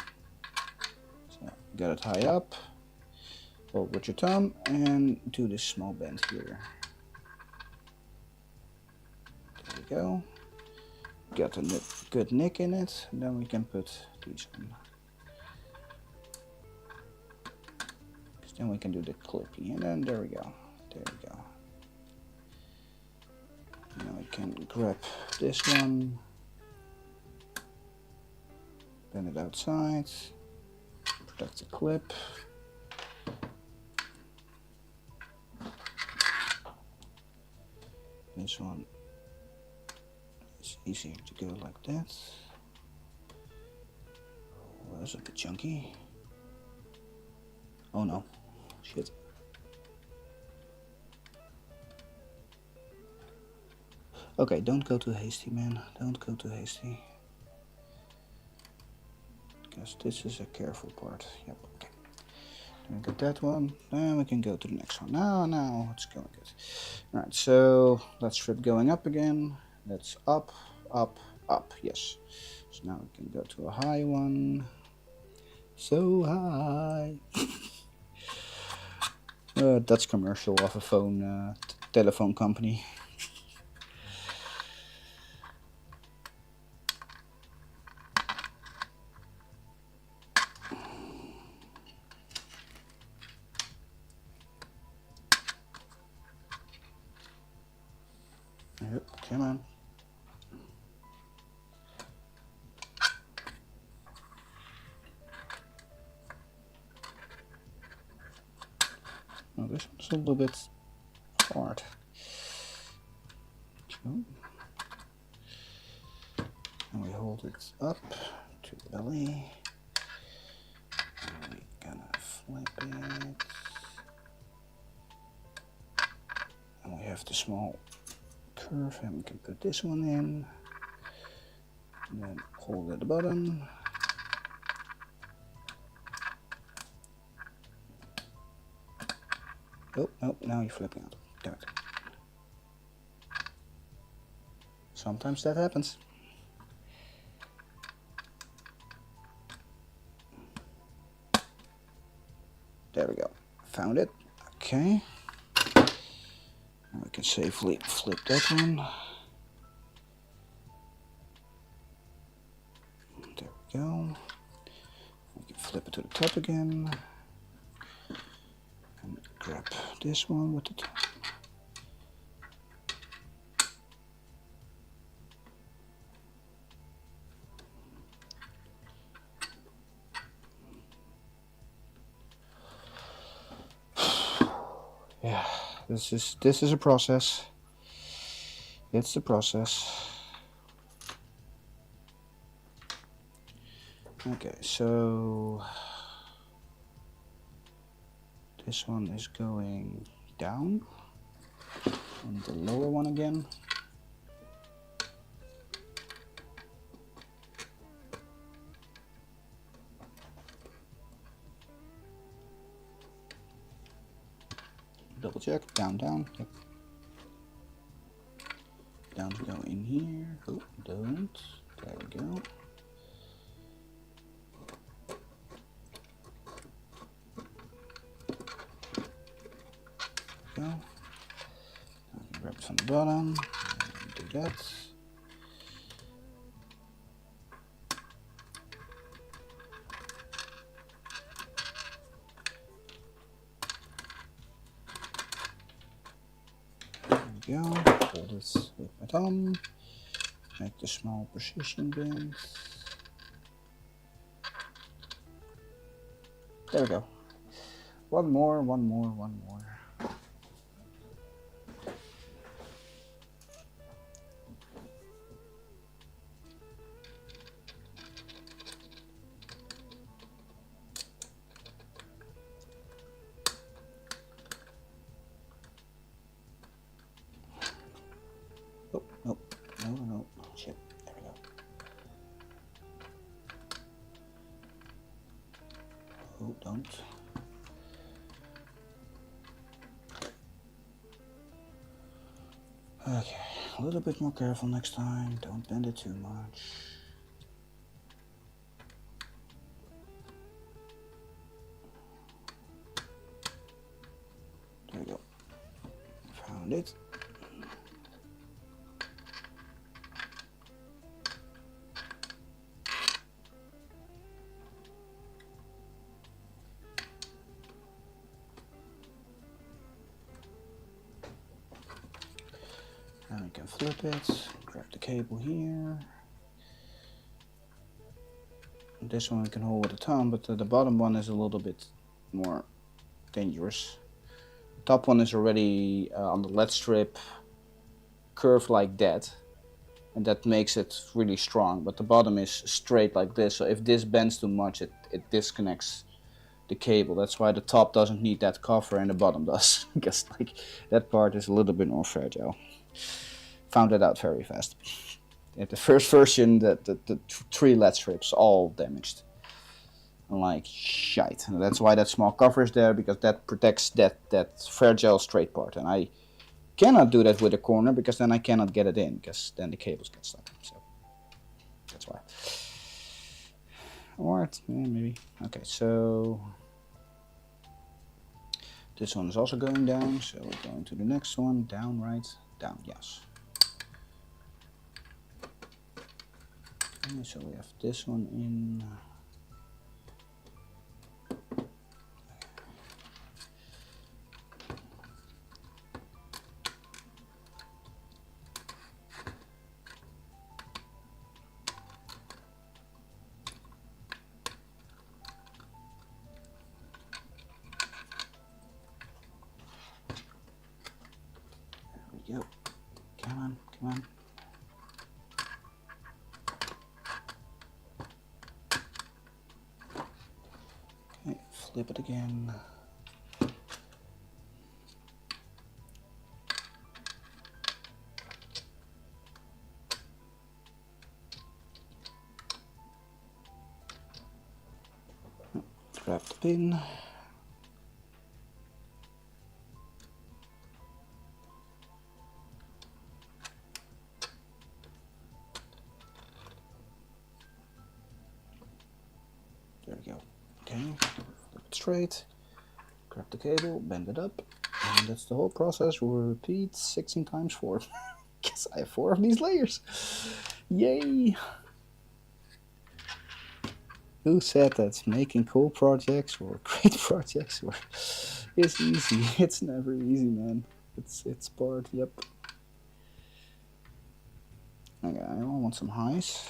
So get it high up, hold with your thumb, and do this small bend here. There we go. Got a good nick in it, and then we can put these on. Then we can do the clippy, and then there we go. There we go. Now we can grab this one, bend it outside, protect the clip. This one is easier to go like that. Oh, that's a bit chunky. Oh no. Shit. Okay, don't go too hasty, man. Don't go too hasty. Because this is a careful part. Yep, okay. Then we got that one. Then we can go to the next one. Now it's going good. Alright, so let's strip going up again. That's up, up, up. Yes. So now we can go to a high one. So high. Dutch commercial of a phone, telephone company. Yep, come on. Oh, this one's a little bit hard. So, and we hold it up to the belly. And we're gonna flip it. And we have the small curve, and we can put this one in. And then hold at the bottom. Oh, no, now you're flipping out. Damn it. Sometimes that happens. There we go. Found it. Okay. Now we can safely flip that one. There we go. We can flip it to the top again. And grab this one with the top. Yeah, this is a process. It's a process. Okay, so this one is going down, and the lower one again. Double check, down, down. Yep. Down to go in here. Oh, don't. There we go. Go. Now grab it from the bottom. Do that. There we go. Hold it with my thumb. Make the small precision bend. There we go. One more, one more, one more. Oh, nope, no, no, shit, there we go. Oh, don't. Okay, a little bit more careful next time, don't bend it too much. There we go, found it. Now we can flip it, grab the cable here. This one we can hold with the thumb, but the bottom one is a little bit more dangerous. The top one is already on the lead strip curved like that, and that makes it really strong, but the bottom is straight like this, so if this bends too much it disconnects the cable. That's why the top doesn't need that cover and the bottom does, because like that part is a little bit more fragile. Found it out very fast. At the first version, the 3 lead strips all damaged. I'm like, shite. And that's why that small cover is there, because that protects that fragile straight part. And I cannot do that with a corner, because then I cannot get it in, because then the cables get stuck. So that's why. Or maybe. Okay, so this one is also going down. So we're going to the next one. Down, right? Down, yes. So we have this one in. flip it again. Grab the pin. There we go. Okay, flip it straight. Grab the cable, bend it up, and that's the whole process. We'll repeat 16 times 4. Guess I have 4 of these layers. Yay! Who said that making cool projects or great projects is easy? It's never easy, man. It's part. Yep. Okay, I want some highs.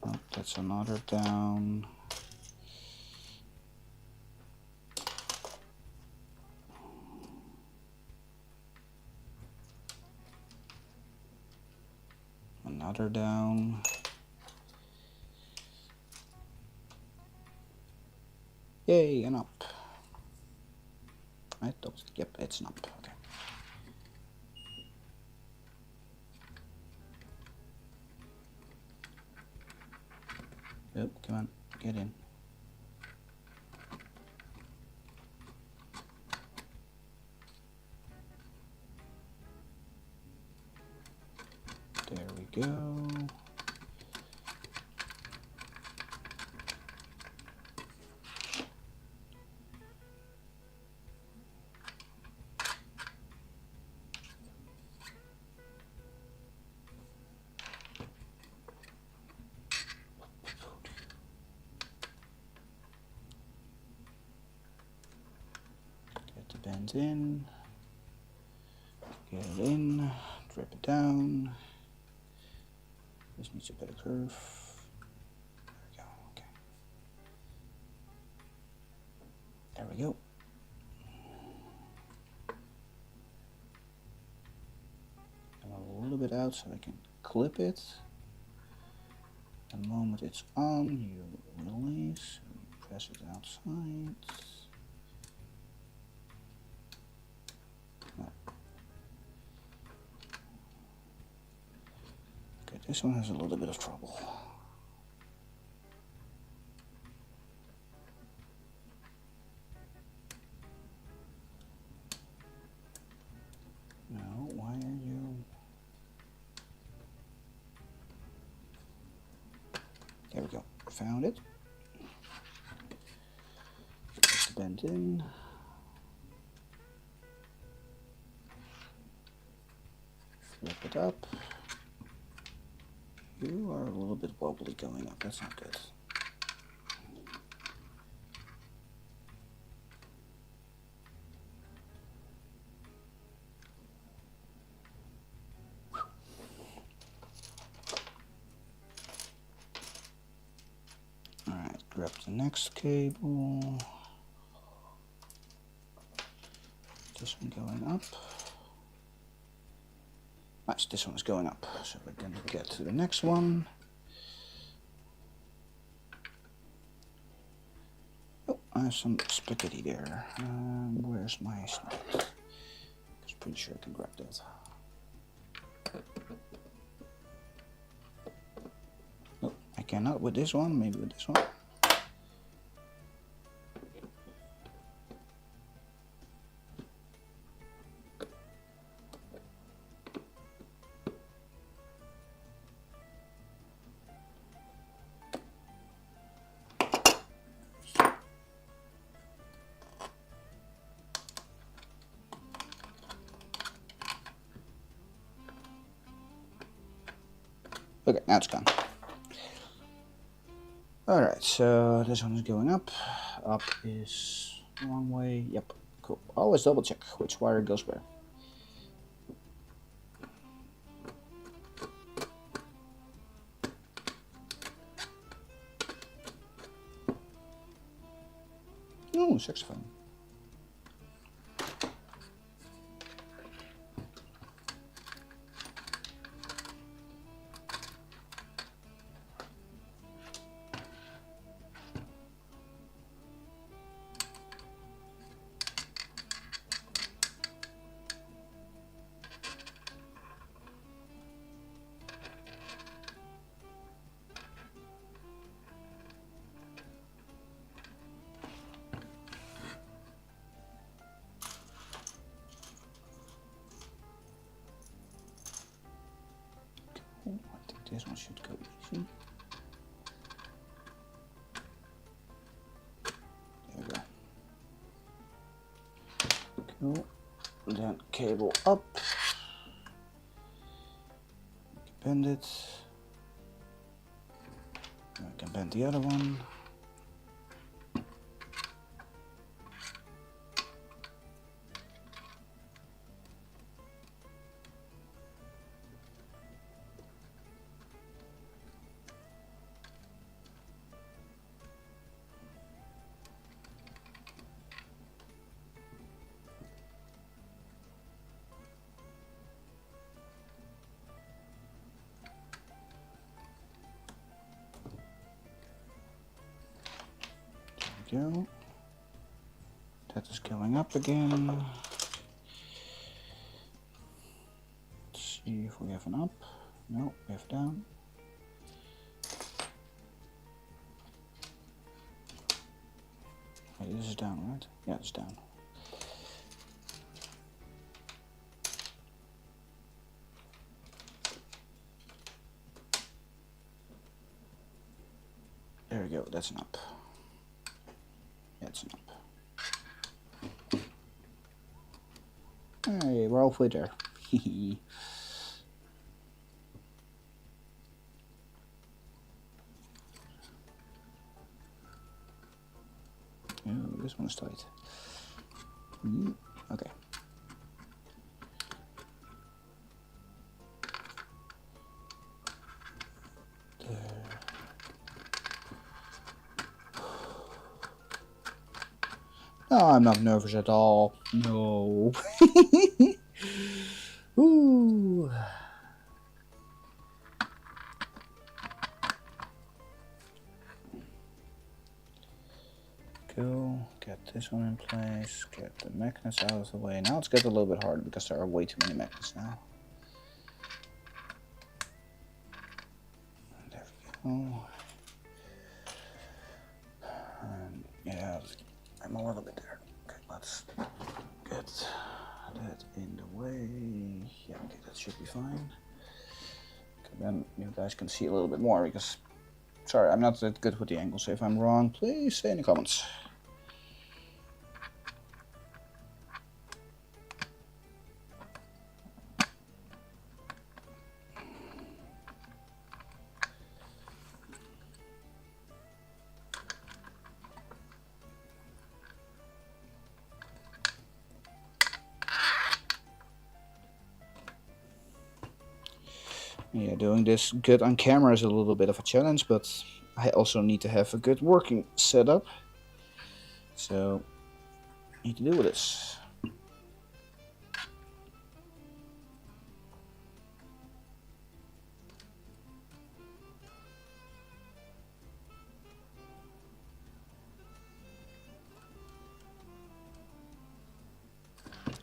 Oh, that's another down. Another down. Yay, and up. Right? Yep, it's an up. Okay. Yep, come on, get in. There we go. Get the bend in. Get it in. Drip it down. This needs a better curve. There we go. Okay. There we go. And a little bit out so I can clip it. The moment it's on, you release. You press it outside. No. Okay, this one has a little bit of trouble. No, why are you? There we go. Found it. Put the bend in. Flip it up. You are a little bit wobbly going up. That's not good. Alright, grab the next cable. This one going up. Nice, this one is going up. So we're going to get to the next one. Oh, I have some spaghetti there. Where's my snack? I was pretty sure I can grab that. Oh, I cannot with this one, maybe with this one. Okay, now it's gone. Alright, so this one is going up. Up is the wrong way. Yep, cool. Always double check which wire goes where. Ooh, saxophone. This one should go easy. There we go. Cool. Then cable up. Bend it. I can bend the other one. Go. That is going up again. Let's see if we have an up. No, we have down. Wait, this is down, right? Yeah, it's down. There we go, that's an up. That's an up. Hey, we're halfway there. Oh, this one's tight. Okay. There. No, I'm not nervous at all. No. Ooh. Go, get this one in place, get the magnets out of the way. Now it's getting a little bit harder because there are way too many magnets now. There we go. And yeah, I'm a little bit there. Okay, let's get that in the way. Yeah, okay, that should be fine. Okay, then you guys can see a little bit more because, sorry, I'm not that good with the angles. If I'm wrong, please say in the comments. Yeah, doing this good on camera is a little bit of a challenge, but I also need to have a good working setup. So, need to do with this.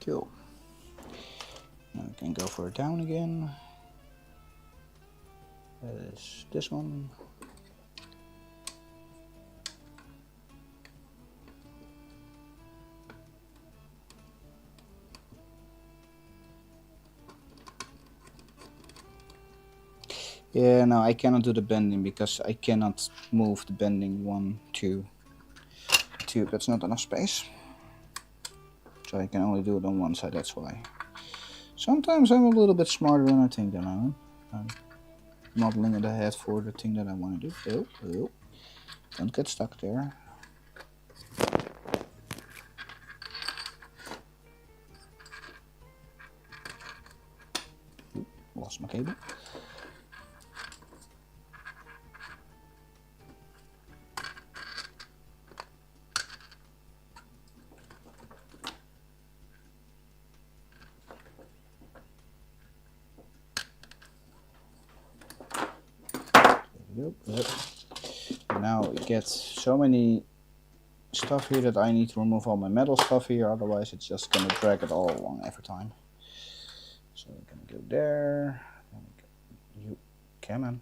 Cool. Now we can go for it down again. That is this one. Yeah, no, I cannot do the bending because I cannot move the bending 1, 2, 2. That's not enough space. So I can only do it on one side, that's why. Sometimes I'm a little bit smarter than I think that I am. I'm modeling it ahead for the thing that I want to do. Oh. Don't get stuck there. Oop, lost my cable. Yep. Now it gets so many stuff here that I need to remove all my metal stuff here, otherwise it's just gonna drag it all along every time. So we're gonna go there. You come on.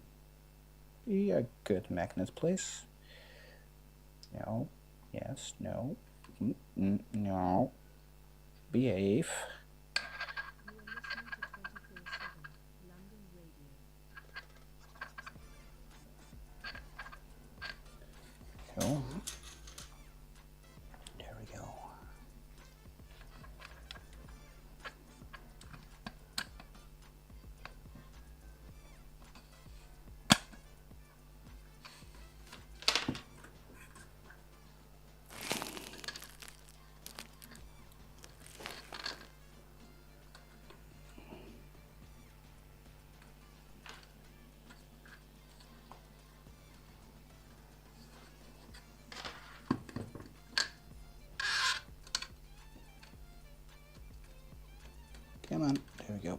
Be a good magnet, please. No. Yes. No. No. Behave. Come on, there we go.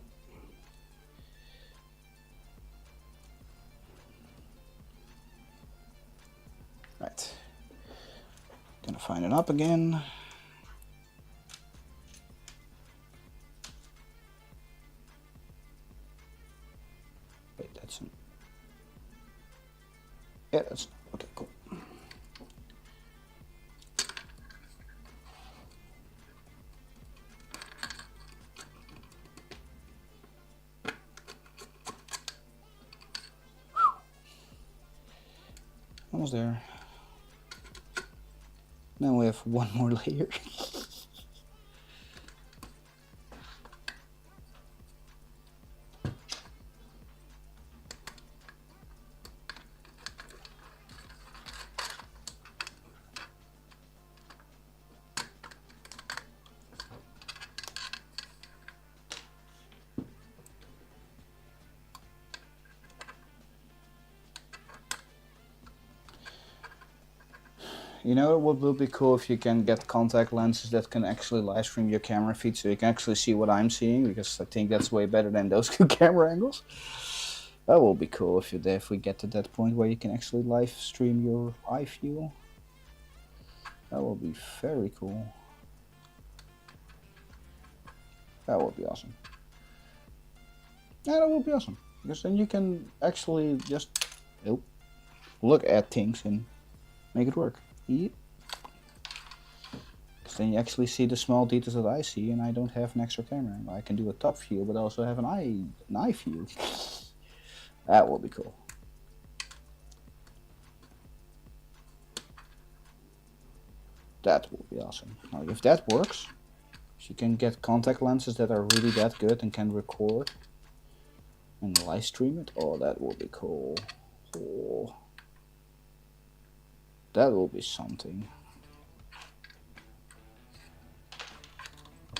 Right. Gonna find it up again. Wait, that's an... Yeah, that's... Okay, cool. Almost there. Now we have one more layer. You know what will be cool if you can get contact lenses that can actually live stream your camera feed, so you can actually see what I'm seeing, because I think that's way better than those two camera angles. That will be cool if we get to that point where you can actually live stream your eye view. That will be very cool. That would be awesome. Yeah, that would be awesome, because then you can actually just look at things and make it work. Because then you actually see the small details that I see, and I don't have an extra camera. I can do a top view, but also have an eye view. That will be cool. That will be awesome. Now, if that works, if you can get contact lenses that are really that good and can record and live stream it, oh, that will be cool. Oh. That will be something.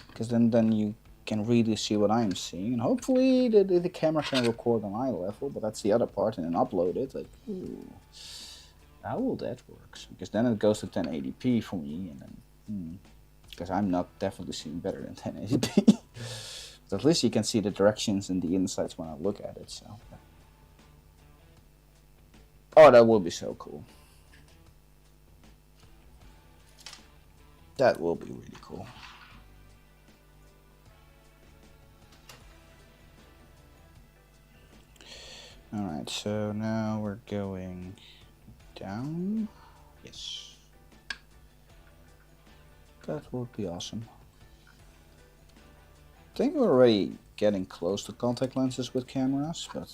Because then you can really see what I'm seeing, and hopefully the camera can record on eye level, but that's the other part, and then upload it. Like, ooh, how will that work? Because then it goes to 1080p for me, and then because I'm not definitely seeing better than 1080p. But at least you can see the directions and the insights when I look at it. So, oh, that will be so cool. That will be really cool. Alright, so now we're going down. Yes. That would be awesome. I think we're already getting close to contact lenses with cameras, but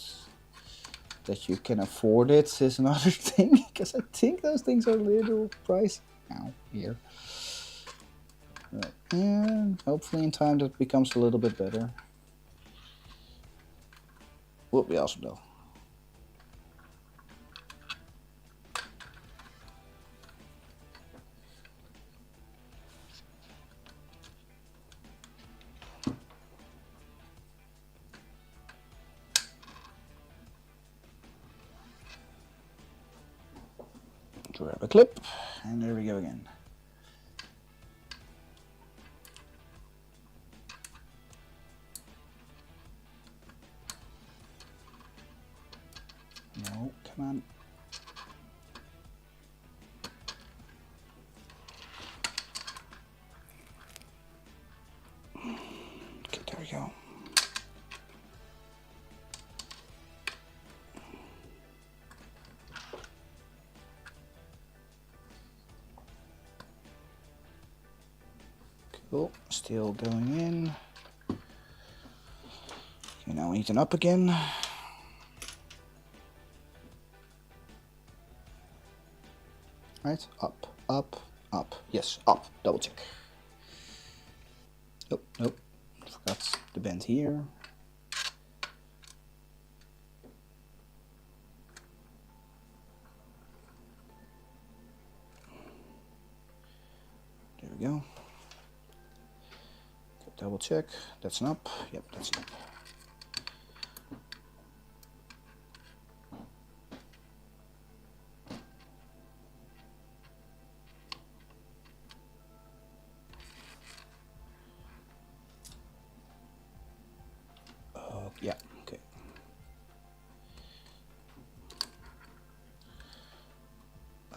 that you can afford it is another thing, because I think those things are a little pricey now here. Right. And hopefully in time that becomes a little bit better. Would be awesome though. Grab a clip, and there we go again. No, come on. Okay, there we go. Cool, still going in. Okay, now we need an up again. Right, up, up, up. Yes, up, double check. Oh, nope, forgot the bend here. There we go. Double check, that's an up. Yep, that's an up.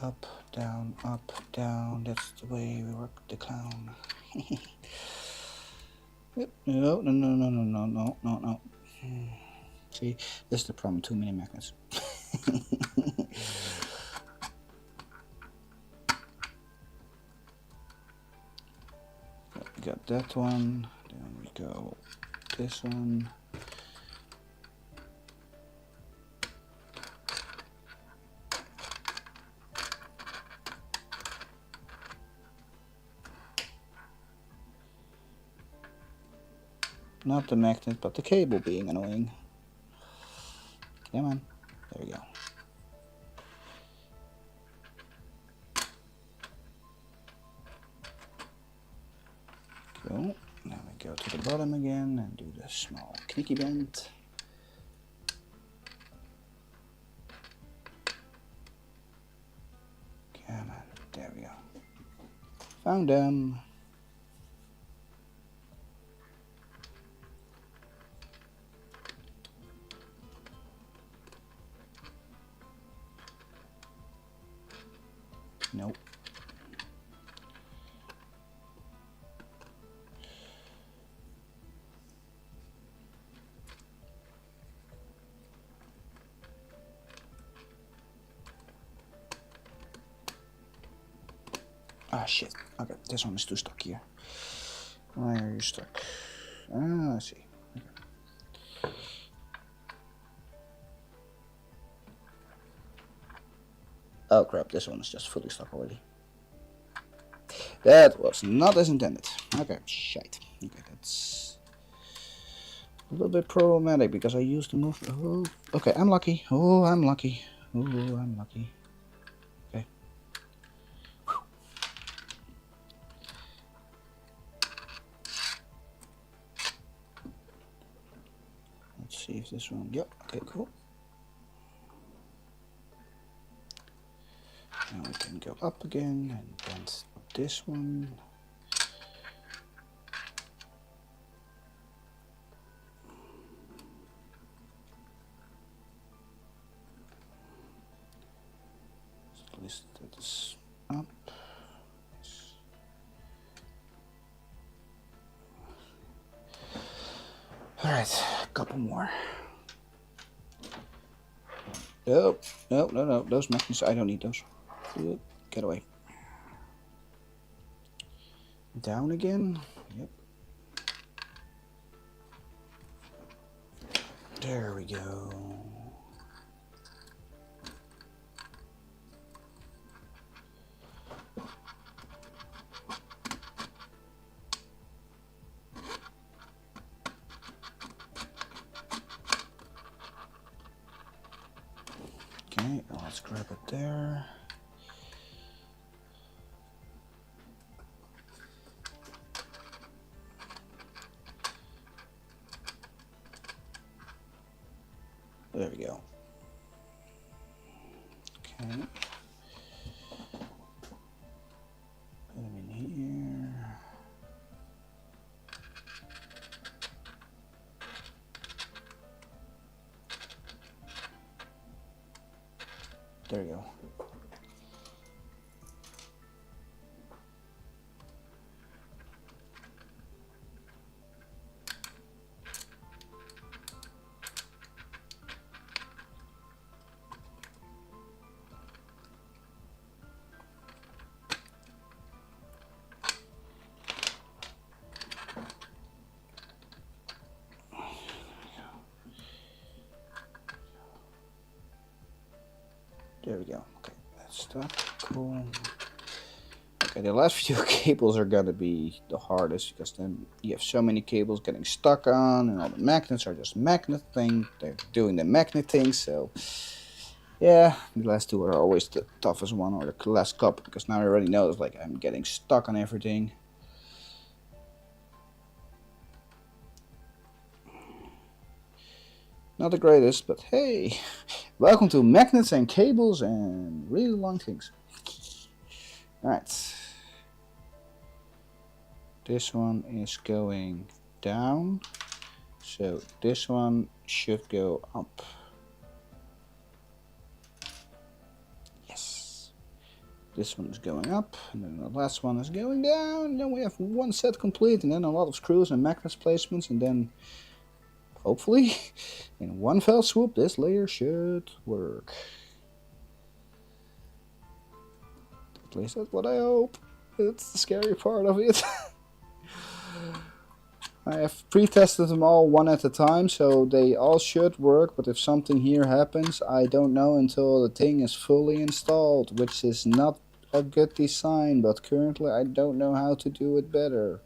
Up, down, that's the way we work the clown. Yep. No. See, this is the problem, too many magnets. We got that one, then we go this one. Not the magnet, but the cable being annoying. Come on, there we go. Cool. Now we go to the bottom again and do the small knicky bend. Come on, there we go. Found them. Nope. Ah, shit. Okay, this one is too stuck here. Why are you stuck? Ah, I see. Okay. Oh crap, this one is just fully stuck already. That was not as intended. Okay, shite. Okay, that's a little bit problematic because I used to move. Oh, okay, I'm lucky. Oh, I'm lucky. Oh, I'm lucky. Okay. Let's see if this one. Yep. Okay, cool. Now we can go up again and bend this one. At least that is up. Alright, a couple more. Nope, no. Those magnets, I don't need those. Get away. Down again. Yep. There we go. Okay, let's grab it there. There we go. Okay. Put them in here. There we go. There we go. Okay, that's stuff. Cool. Okay, the last few cables are gonna be the hardest because then you have so many cables getting stuck on, and all the magnets are just magnet thing. They're doing the magnet thing, so yeah, the last two are always the toughest one, or the last couple, because now I already know it's like I'm getting stuck on everything. Not the greatest, but hey, welcome to magnets and cables and really long things. Alright. This one is going down, so this one should go up. Yes. this one is going up, and then the last one is going down, and then we have one set complete, and then a lot of screws and magnets placements, and then hopefully in one fell swoop this layer should work. At least that's what I hope. It's the scary part of it. I have pre-tested them all one at a time, so they all should work, but if something here happens, I don't know until the thing is fully installed, which is not a good design, but currently I don't know how to do it better.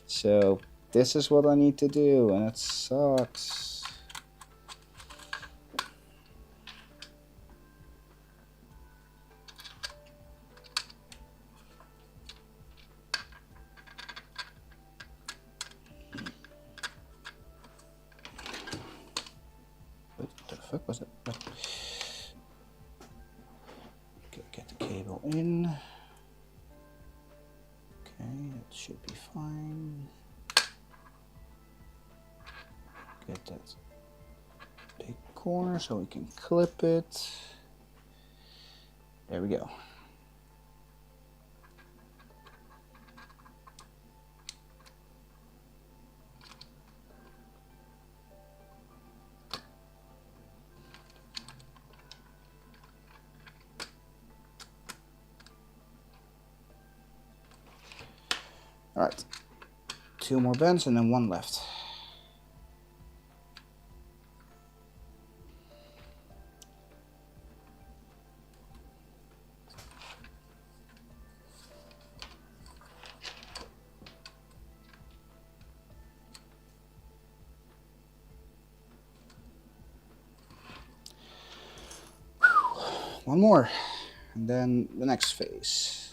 So this is what I need to do, and it sucks. What the fuck was that? Okay, get the cable in. Okay, that should be fine. Get that big corner so we can clip it. There we go. All right, 2 more bends and then 1 left. One more, and then the next phase.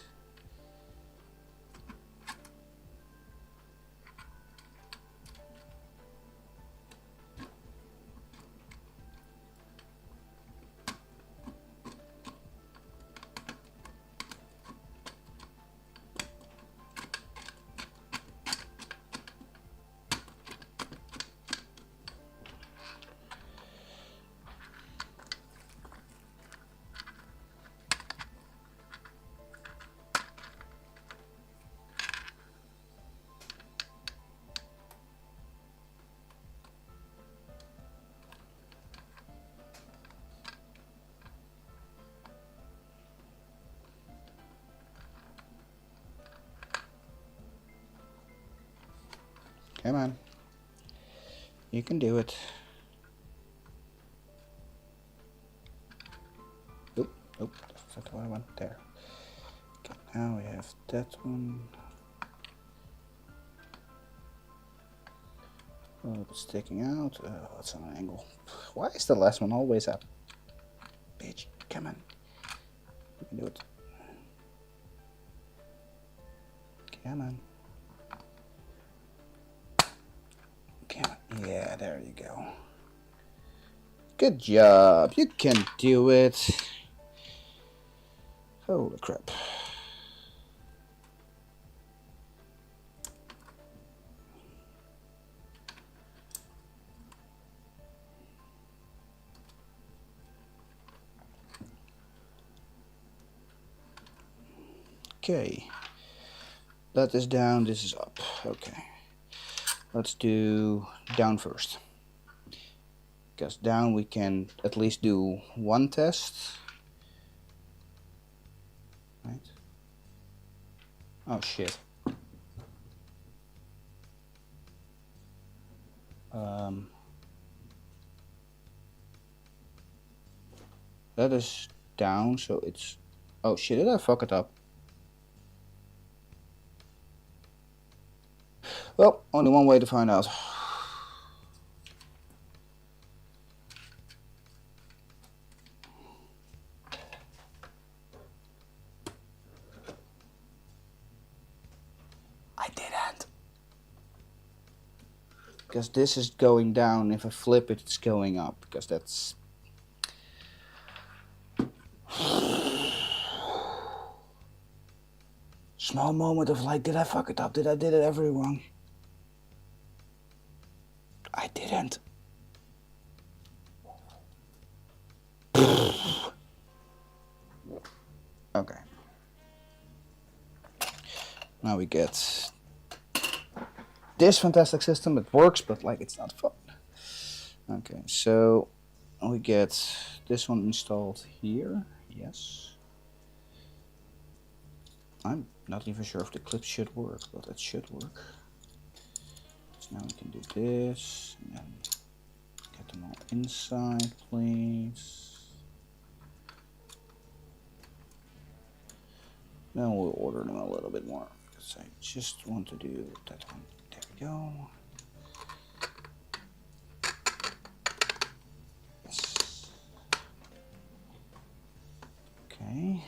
Come on. You can do it. Oop, oop, that's not what I want there. Okay, now we have that one. Oh, it's sticking out. Oh, it's on an angle. Why is the last one always up? Bitch, come on. You can do it. Come on. Yeah, there you go. Good job. You can do it. Holy crap. Okay. That is down, this is up. Okay. Let's do down first. Because down we can at least do 1 test. Right? Oh shit. That is down, so it's... Oh shit, did I fuck it up? Well, only one way to find out. I didn't. Because this is going down. If I flip it, it's going up. Because that's... Small moment of like, did I fuck it up? Did I did it every wrong? I didn't. Okay. Now we get this fantastic system. It works, but like it's not fun. Okay, so we get this one installed here. Yes. I'm not even sure if the clip should work, but it should work. So now we can do this, and then get them all inside, please. Then we'll order them a little bit more, because I just want to do that one. There we go. Yes. Okay.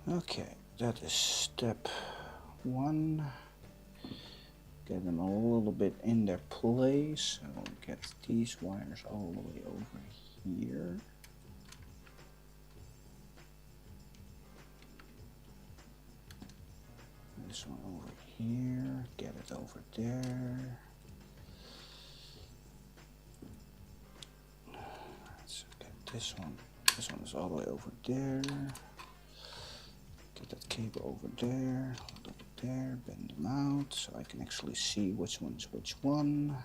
Okay, that is step 1. Get them a little bit in their place. So we'll get these wires all the way over here. This one over here. Get it over there. Let's get this one. This one is all the way over there. Get that cable over there, over there, bend them out so I can actually see which one is which one.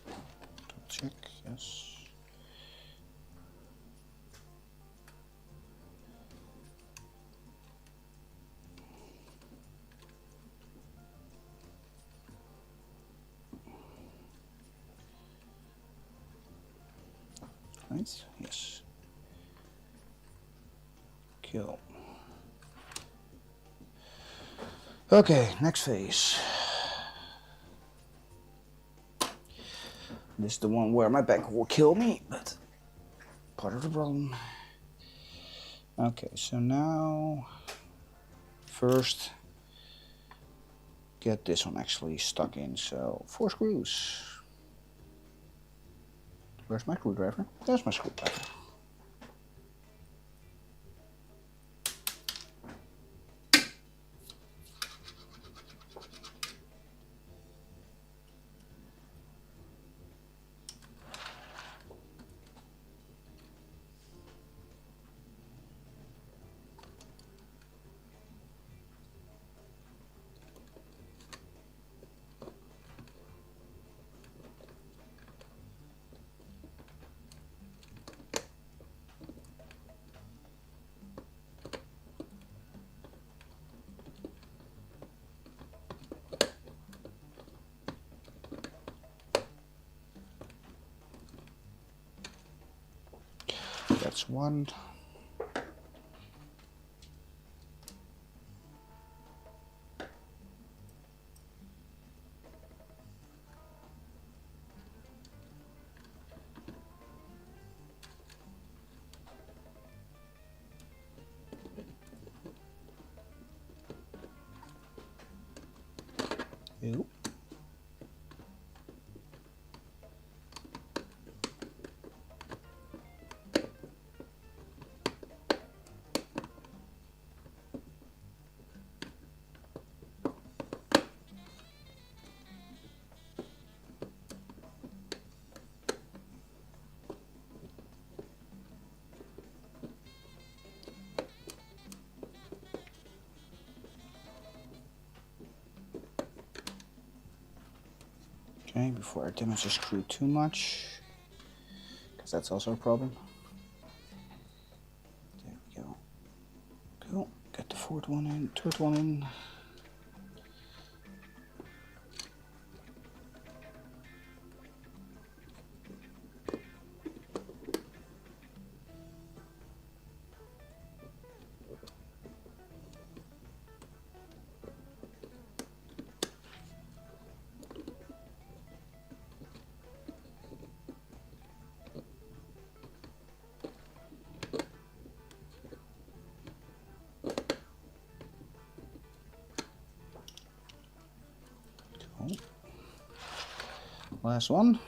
Double check, yes. Right? Yes. Kill. Okay, next phase. This is the one where my back will kill me, but part of the problem. Okay, so now first get this one actually stuck in. So 4 screws. Where's my screwdriver? There's my screwdriver. That's one. Ew. Okay, before I damage the screw too much, because that's also a problem. There we go. Cool. Get the 4th one in, 3rd one in. Last one.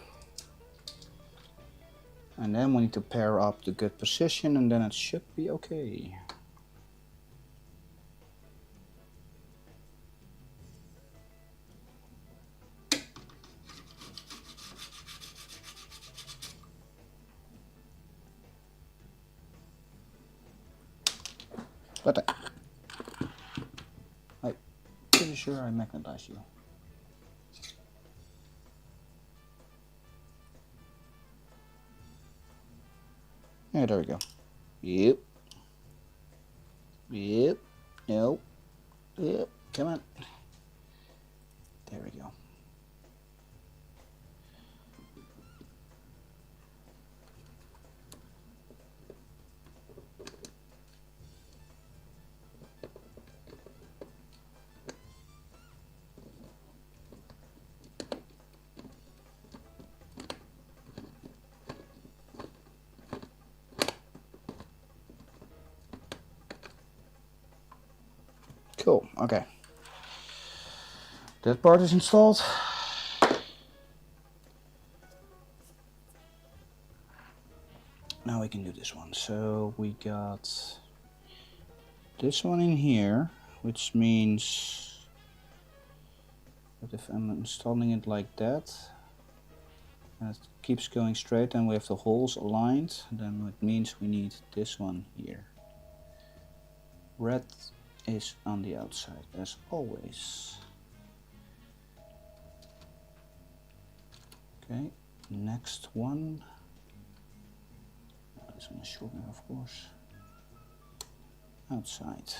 And then we need to pair up the good position, and then it should be okay. But I'm pretty sure I magnetized you. Yeah, there we go. Yep. Yep. Nope. Yep. Come on. There we go. Cool. Okay. That part is installed. Now we can do this one. So we got this one in here, which means that if I'm installing it like that, and it keeps going straight and we have the holes aligned, then it means we need this one here. Red is on the outside, as always. Okay, next one. This one is shorter, of course. Outside.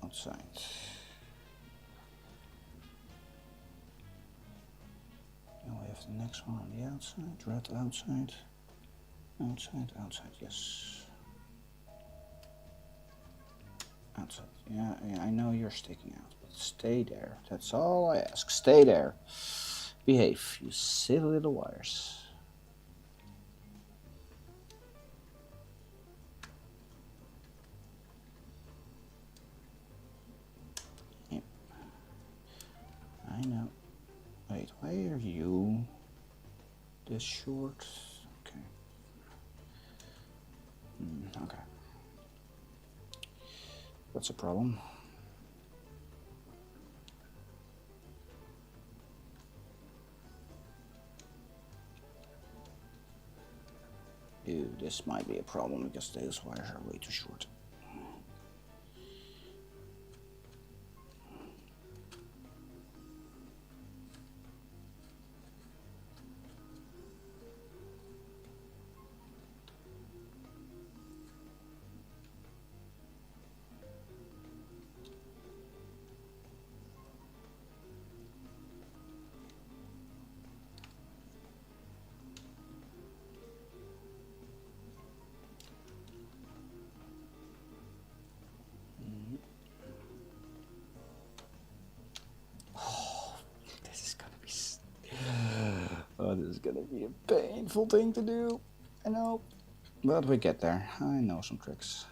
Outside. Now we have the next one on the outside. Red outside. Outside, outside, yes. Outside. Yeah, I know you're sticking out, but stay there. That's all I ask. Stay there. Behave, you silly little wires. Yep. I know. Wait, why are you this short? Okay. Okay. That's a problem. Ew, this might be a problem because those wires are way too short. Oh, this is gonna be a painful thing to do. I know. But we get there. I know some tricks.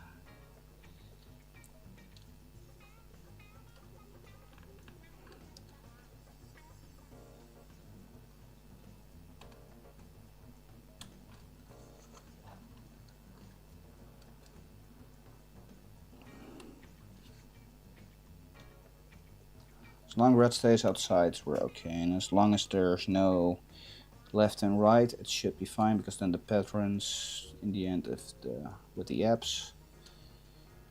As long as red stays outside, we're okay. And as long as there's no left and right, it should be fine, because then the patterns in the end of with the apps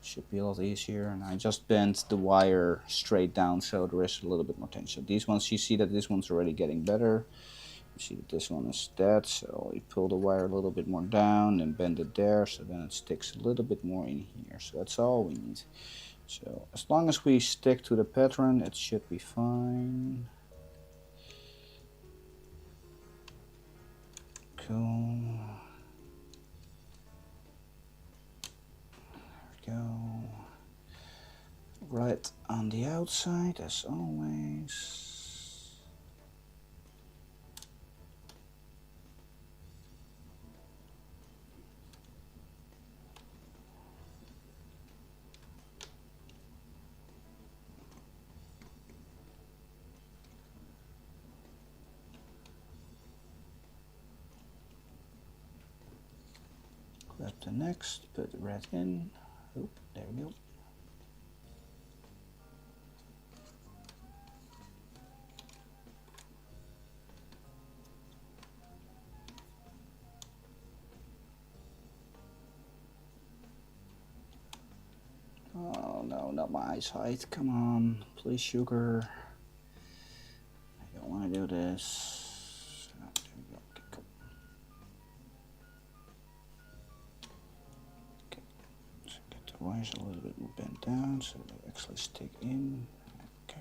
should be a lot easier. And I just bent the wire straight down, so there is a little bit more tension. These ones, you see that this one's already getting better. You see that this one is dead, so you pull the wire a little bit more down and bend it there, so then it sticks a little bit more in here. So that's all we need. So as long as we stick to the pattern, it should be fine. Cool. There we go. Right on the outside, as always. the next, put the red in. Oh, there we go. Oh no, not my eyesight. Come on, please, sugar. I don't want to do this. Oh, there we go. Okay, cool. Okay, so get the wires a little bit more bent down so they actually stick in. Okay.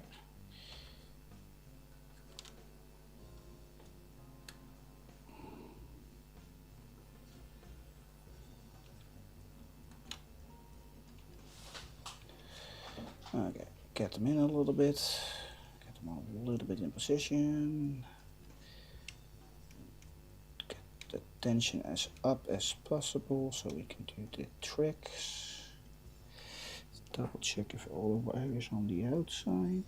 Okay, get them in a little bit, get them a little bit in position, get the tension as up as possible so we can do the tricks. Let's double check if all the wires on the outside.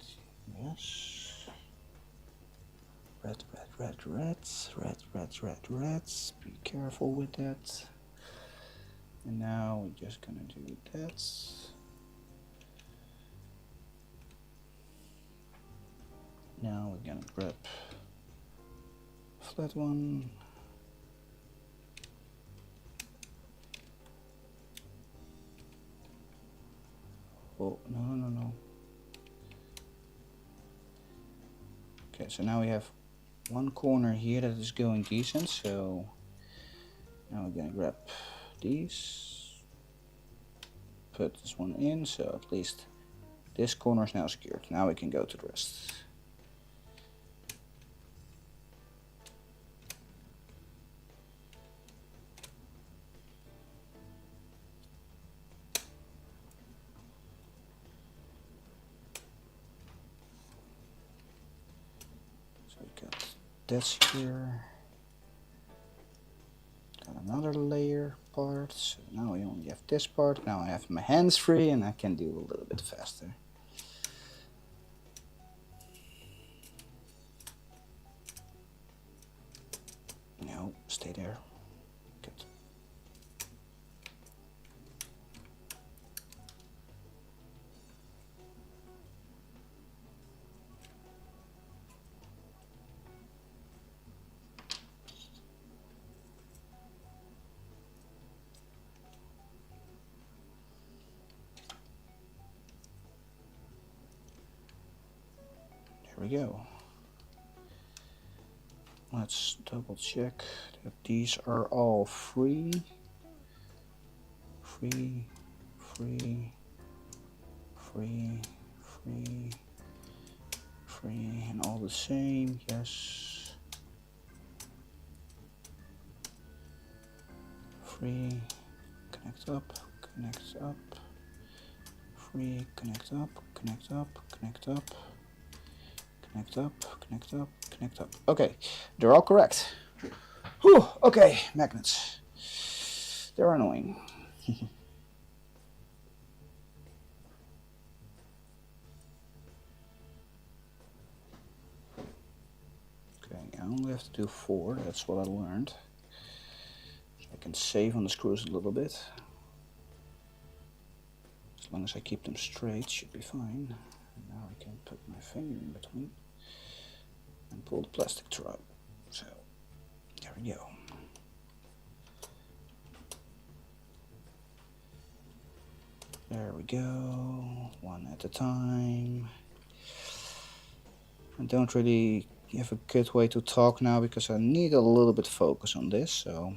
Yes. Red, red, red, reds, red, red, red, reds. Be careful with that. And now we're just gonna do that. Now we're gonna grab a flat one. Oh, no. Okay, so now we have one corner here that is going decent, so now we're gonna grab these, put this one in, so at least this corner is now secured. Now we can go to the rest. That's here. Got another layer part. So now we only have this part. Now I have my hands free and I can do a little bit faster. No, stay there. Good. There we go. Let's double check that these are all free, free, free, free, free, free, and all the same. Yes. Free, connect up, free, connect up, connect up, connect up. Connect up, connect up, connect up. Okay, they're all correct. Whew, okay, magnets. They're annoying. Okay, I only have to do 4, that's what I learned. So I can save on the screws a little bit. As long as I keep them straight, should be fine. And now I can put my finger in between and pull the plastic through. So, there we go. There we go, one at a time. I don't really have a good way to talk now because I need a little bit of focus on this, so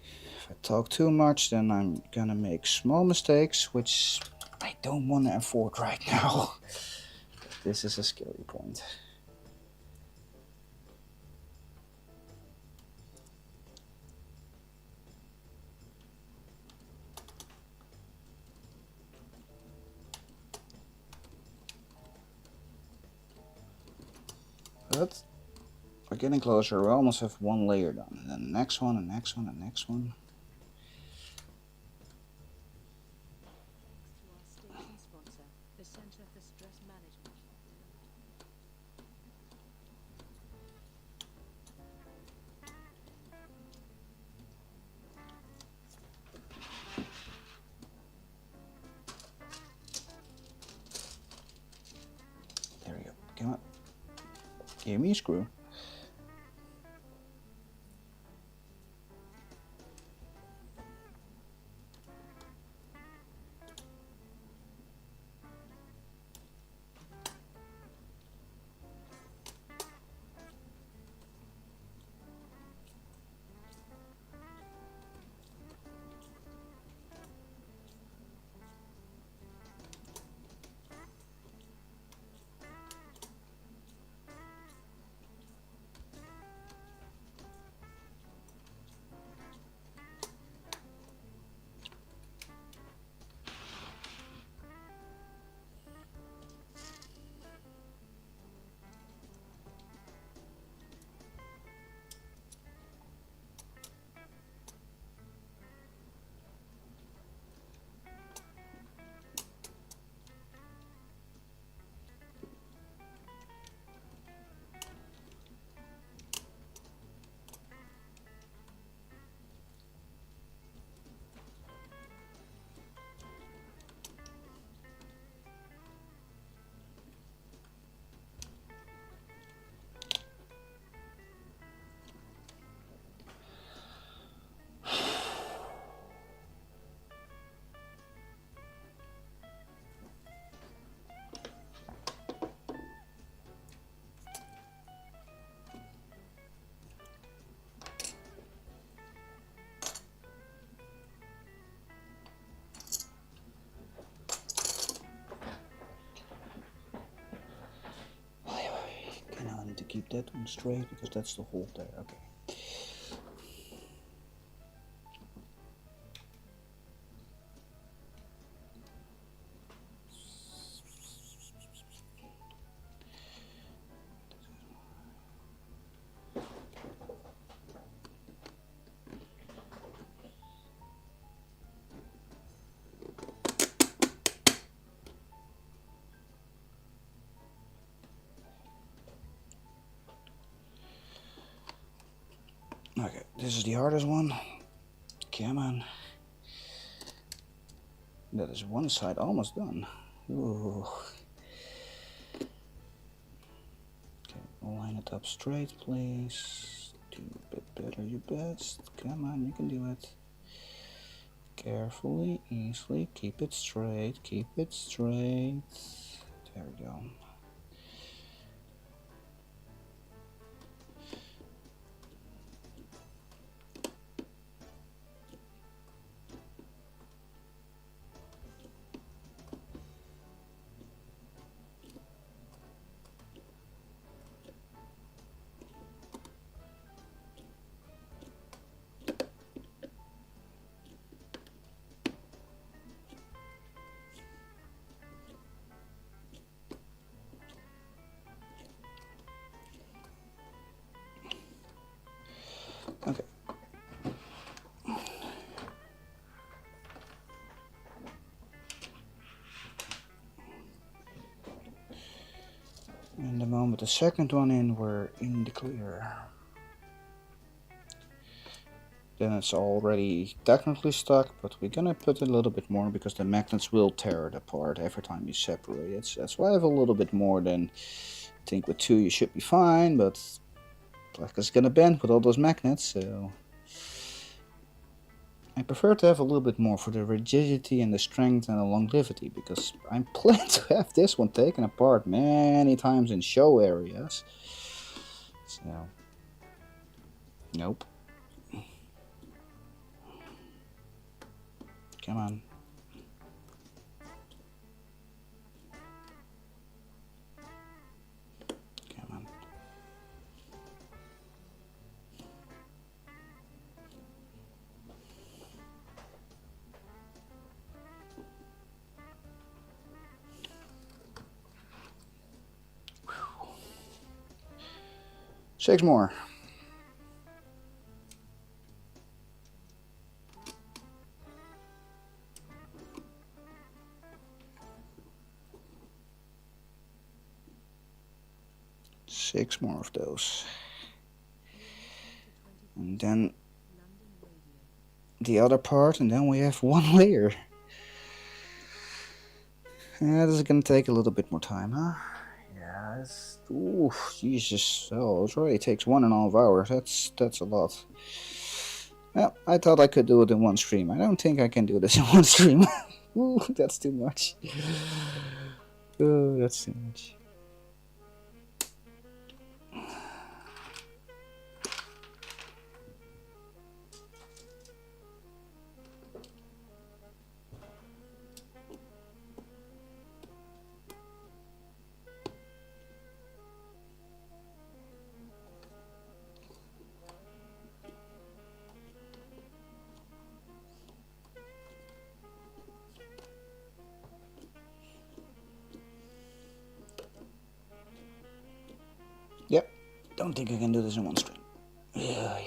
if I talk too much then I'm gonna make small mistakes, which I don't want to afford right now. This is a scary point. But we're getting closer. We almost have one layer done. And then the next one, and next one, and next one. Come on. Give me a screw. Now I need to keep that one straight because that's the hole there. Okay. Okay, this is the hardest one. Come on. That is one side almost done. Ooh. Okay, line it up straight, please. Do a bit better, you best. Come on, you can do it. Carefully, easily, keep it straight, keep it straight. There we go. Okay. And the moment the second one in, we're in the clear. Then it's already technically stuck, but we're gonna put a little bit more because the magnets will tear it apart every time you separate it. That's why I have a little bit more than I think with 2 you should be fine, but like it's gonna bend with all those magnets, so I prefer to have a little bit more for the rigidity and the strength and the longevity, because I plan to have this one taken apart many times in show areas. So, nope. Come on. Come on. Whew. 6 more. Six more of those. And then the other part, and then we have 1 layer. Yeah, this is gonna take a little bit more time, huh? Yeah, it's, oof, Jesus. Oh, it already takes 1.5 hours. That's a lot. Well, I thought I could do it in one stream. I don't think I can do this in one stream. Ooh, that's too much. Oh, that's too much. Yep. Don't think I can do this in one stream. Yeah.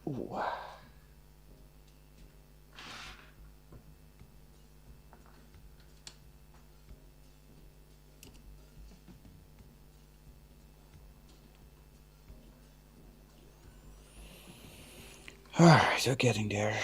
Ooh. Alright, we're getting there.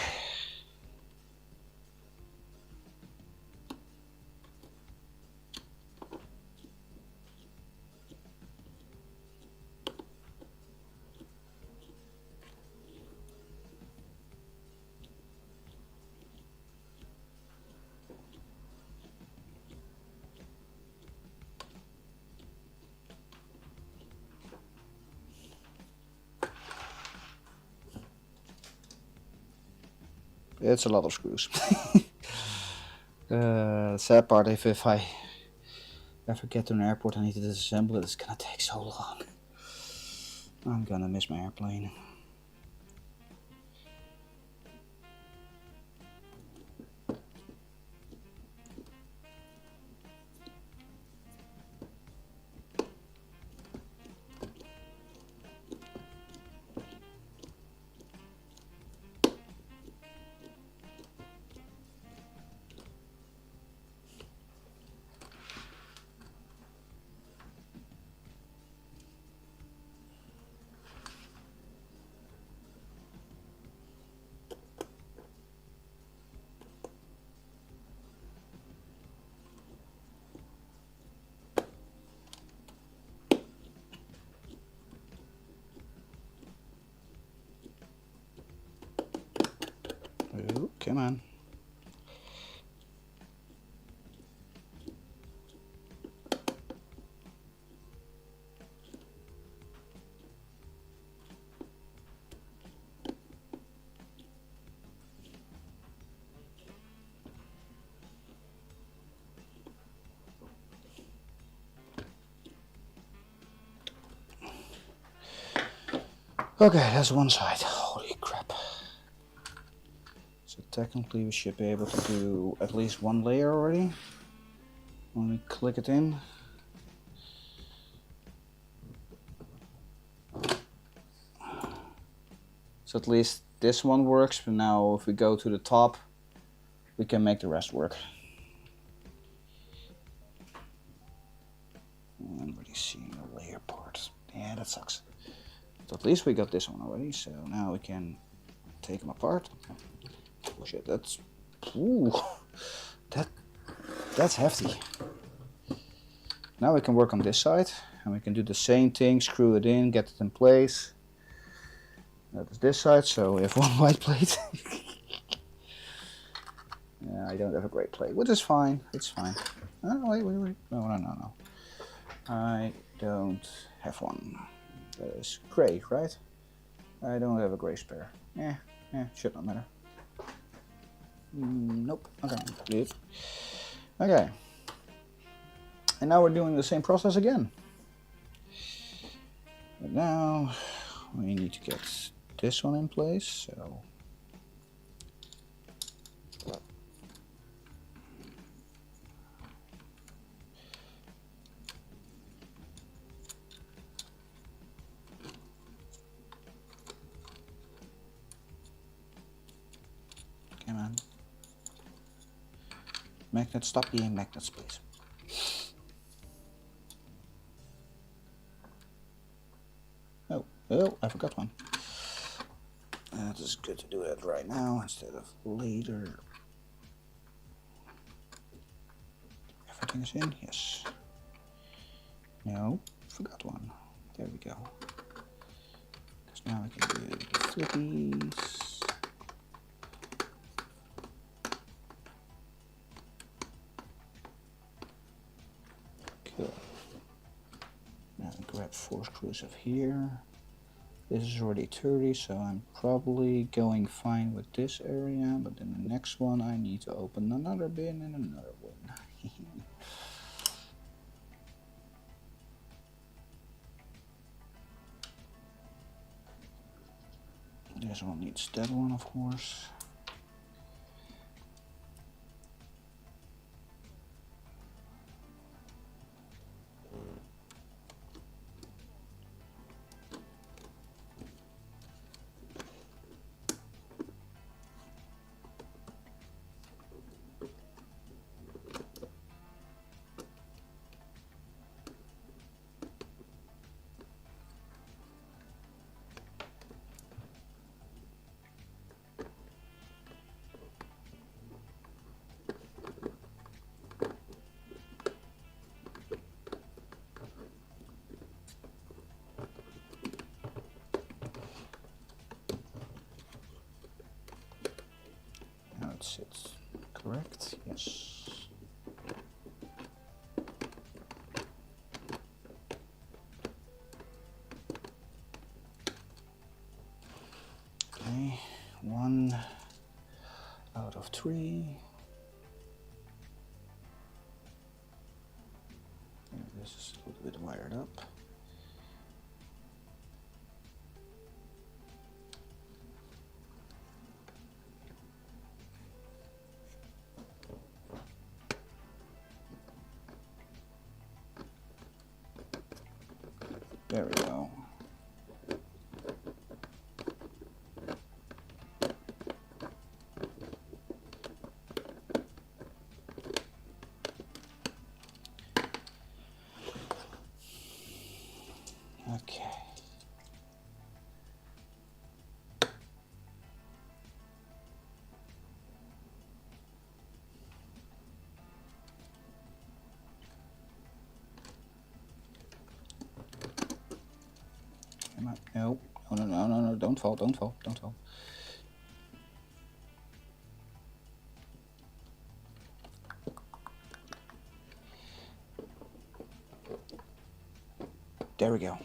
It's a lot of screws. Sad part, if I ever get to an airport, I need to disassemble it. It's gonna take so long. I'm gonna miss my airplane. Oh, come on. Okay, that's one side. Holy crap. So technically we should be able to do at least one layer already when we click it in. So at least this one works, but now if we go to the top, we can make the rest work. And where do seeing a layer part. Yeah, that sucks. But at least we got this one already, so now we can take them apart. Oh shit, that's... Ooh, that's hefty. Now we can work on this side, and we can do the same thing, screw it in, get it in place. That is this side, so we have one white plate. Yeah, I don't have a gray plate, which is fine, it's fine. Oh, wait, no. I don't have one. That is gray, right? I don't have a gray spare. Should not matter. Nope, okay, good. Okay. And now we're doing the same process again. But now we need to get this one in place, so come on. Magnets, stop being magnets, please. Oh, I forgot one. It is good to do that right now instead of later. Everything is in? Yes. No, forgot one. There we go. Because now I can do flippies. Cool. Now grab 4 screws of here. This is already 30, so I'm probably going fine with this area, but in the next one I need to open another bin and another one. This one needs that one, of course. It's correct, yes. Okay, 1 out of 3. This is a little bit wired up. There we go. Okay. Come on. No, don't fall. There we go.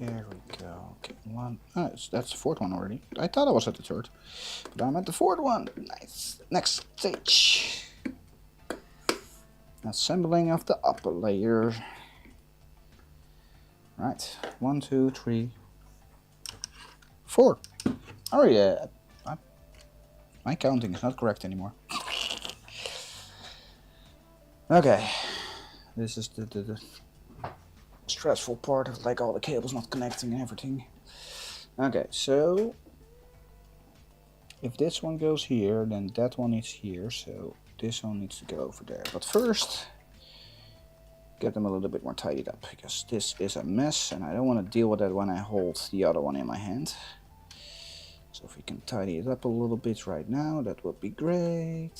There we go. Okay, one. Oh, that's the fourth one already. I thought I was at the third, but I'm at the fourth one. Nice. Next stage. Assembling of the upper layer. Right. 1, 2, 3, 4. Oh yeah. My counting is not correct anymore. Okay. This is the stressful part of like all the cables not connecting and everything. Okay, so if this one goes here, then that one is here, so this one needs to go over there. But first, get them a little bit more tidied up, because this is a mess and I don't want to deal with that when I hold the other one in my hand. So if we can tidy it up a little bit right now, that would be great.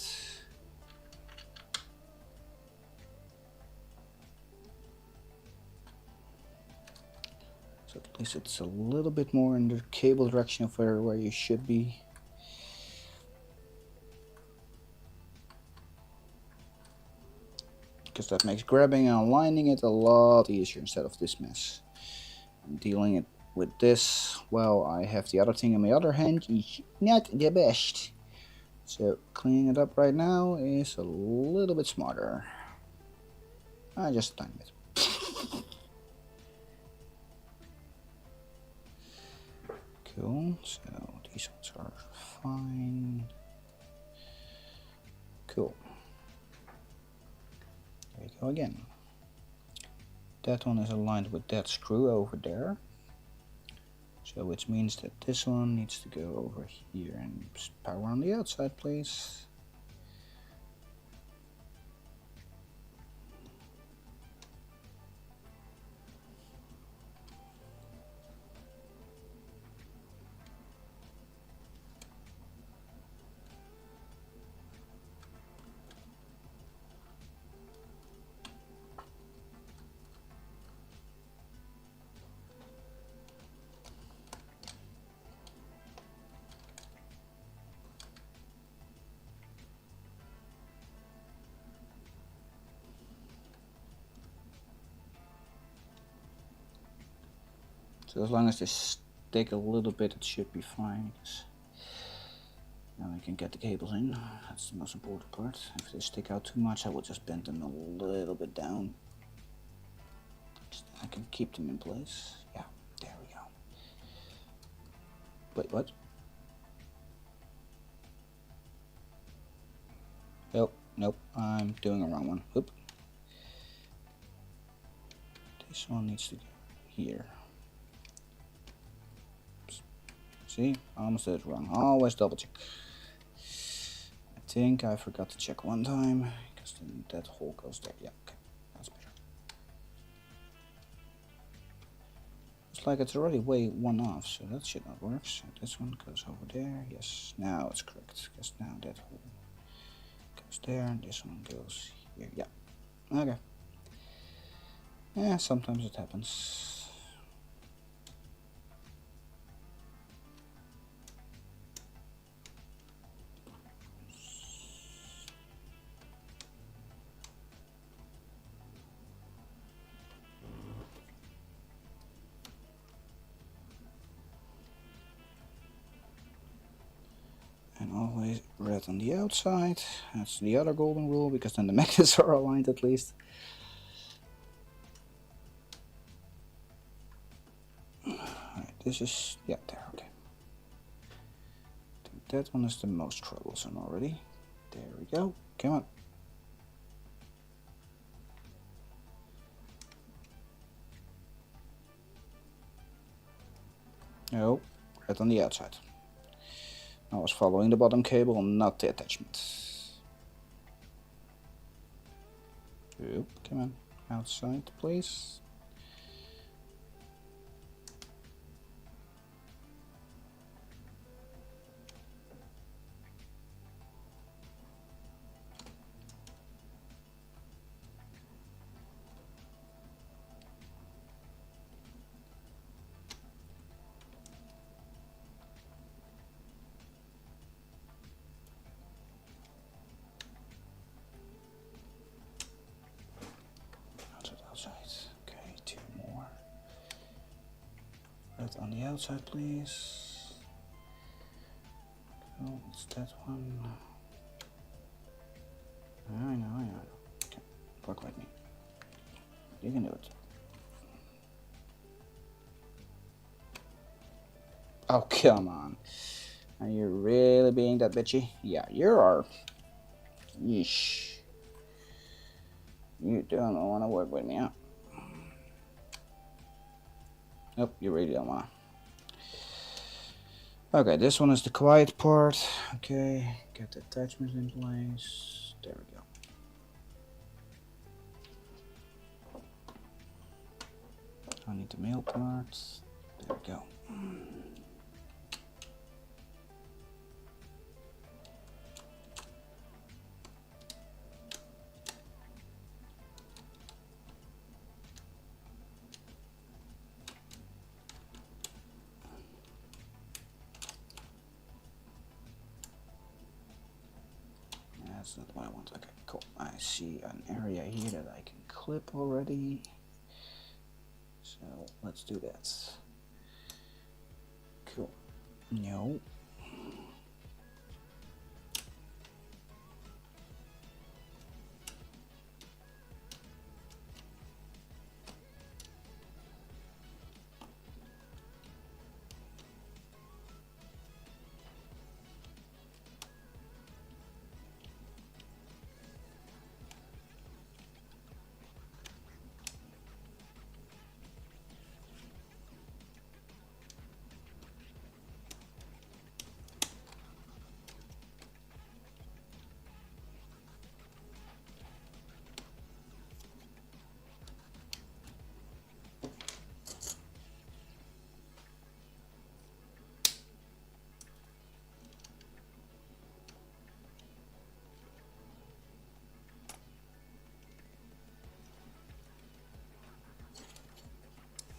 So at least it's a little bit more in the cable direction of where you should be. Because that makes grabbing and aligning it a lot easier instead of this mess. And dealing it with this, well, I have the other thing in my other hand, is not the best. So cleaning it up right now is a little bit smarter. Just a tiny bit. Cool, so these ones are fine. Cool. There you go again. That one is aligned with that screw over there. So which means that this one needs to go over here and power on the outside, please. So as long as they stick a little bit, it should be fine. Now we can get the cables in. That's the most important part. If they stick out too much, I will just bend them a little bit down. So I can keep them in place. Yeah, there we go. Wait, what? Nope, I'm doing a wrong one. Oop. This one needs to go here. See, I almost did it wrong. Always double check. I think I forgot to check one time, because then that hole goes there. Yeah, okay, that's better. Looks like it's already way one off, so that should not work. So this one goes over there. Yes, now it's correct, because now that hole goes there, and this one goes here. Yeah, okay. Yeah, sometimes it happens. And always red on the outside. That's the other golden rule, because then the magnets are aligned at least. Alright, this is, yeah, there, okay. I think that one is the most troublesome already. There we go, come on. No, red on the outside. I was following the bottom cable, not the attachment. Oop, come on, outside please. Outside, okay. on the outside, please. Oh, it's that one. I know. Okay, work with me. You can do it. Oh, come on. Are you really being that bitchy? Yeah, you are. Yeesh. You don't want to work with me, huh? Nope, you really don't want to. Okay, this one is the quiet part. Okay, get the attachments in place. There we go. I need the male parts. There we go. That's not what I want. Okay, cool. I see an area here that I can clip already. So let's do that. Cool. No.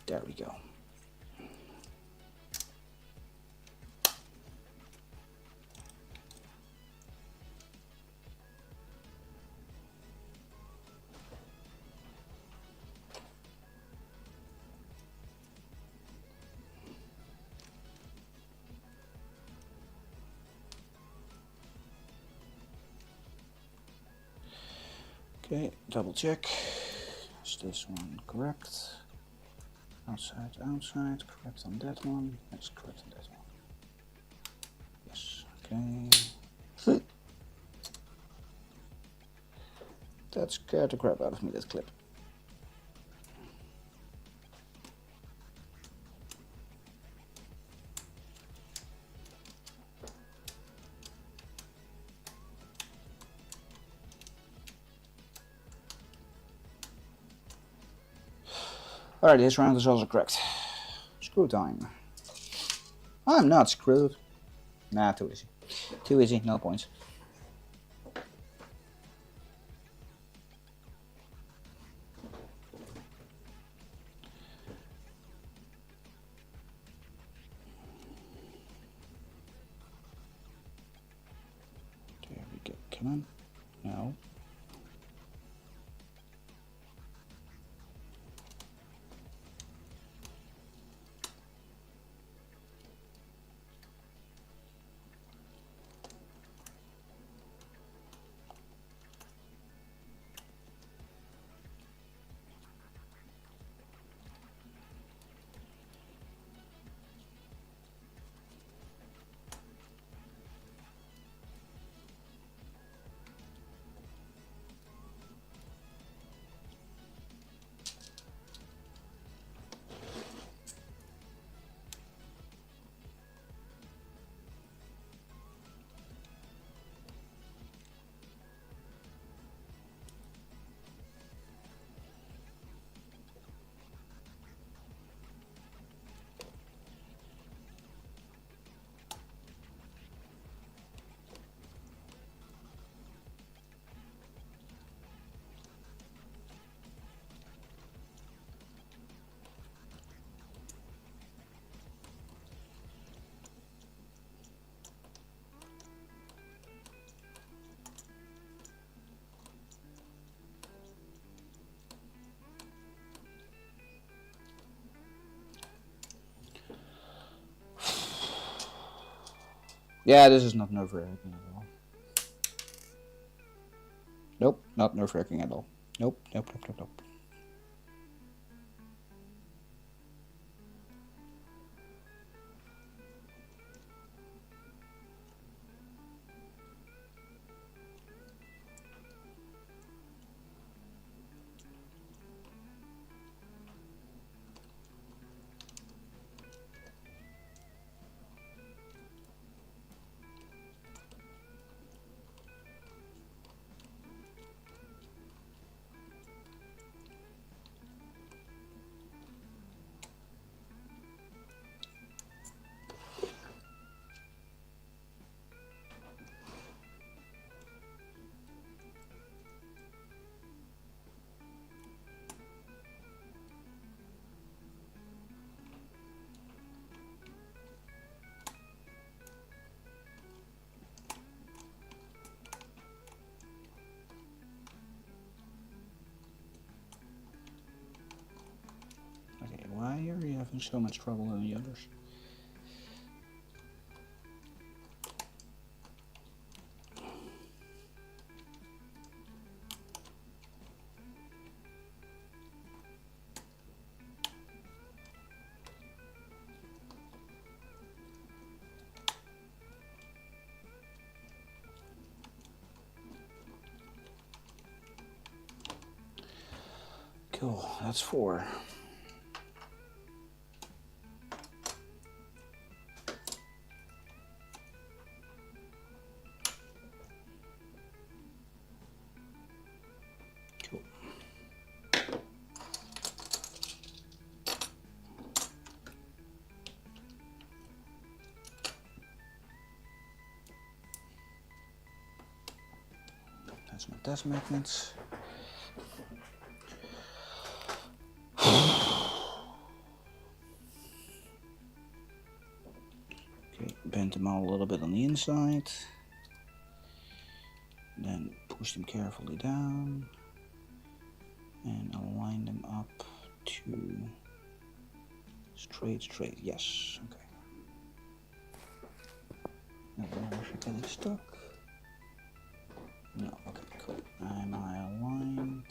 There we go. Okay, double check. Is this one correct? Outside, correct on that one. Yes, correct on that one. Yes, okay. That scared the crap out of me, that clip. Alright, this round is also correct. Screw time. I'm not screwed. Nah, too easy. Too easy, no points. There we go. Come on. No. Yeah, this is not nerve-wracking at all. Nope, not nerve-wracking at all. Nope, nope, nope, nope, nope. Okay, why are you having so much trouble than the others? Cool, that's 4. Cool. That's my test magnets. Okay, bend them all a little bit on the inside. Then push them carefully down and align them up to straight, yes, okay. Now where is it getting stuck? No, okay, cool. Am I aligned?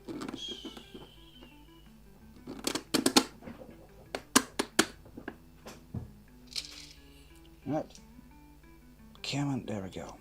Yes. Alright. Come on, there we go.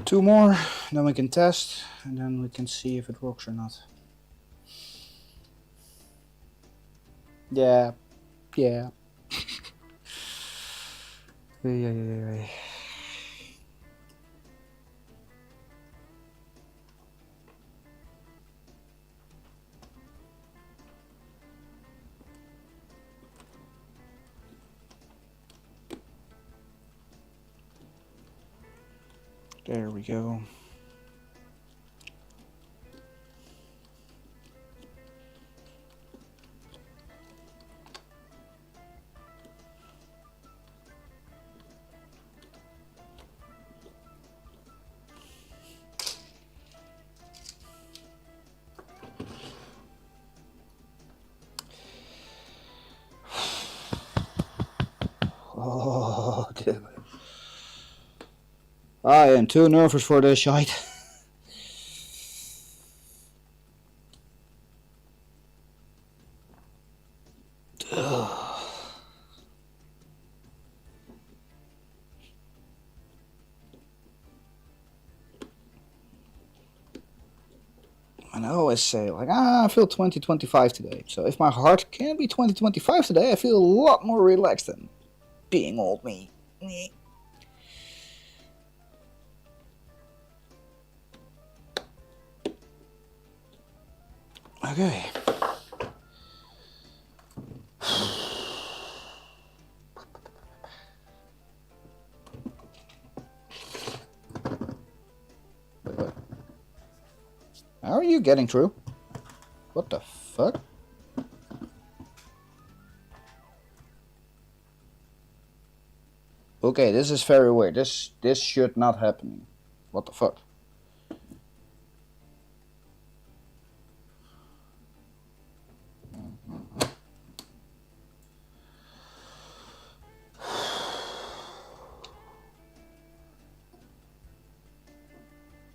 Two more, then we can test, and then we can see if it works or not. Yeah. Yeah. There we go. I am too nervous for this shite. And I always say, like, I feel 2025 today. So if my heart can be 2025 today, I feel a lot more relaxed than being old me. Okay. Wait. How are you getting through? What the fuck? Okay, this is very weird. This should not happen. What the fuck?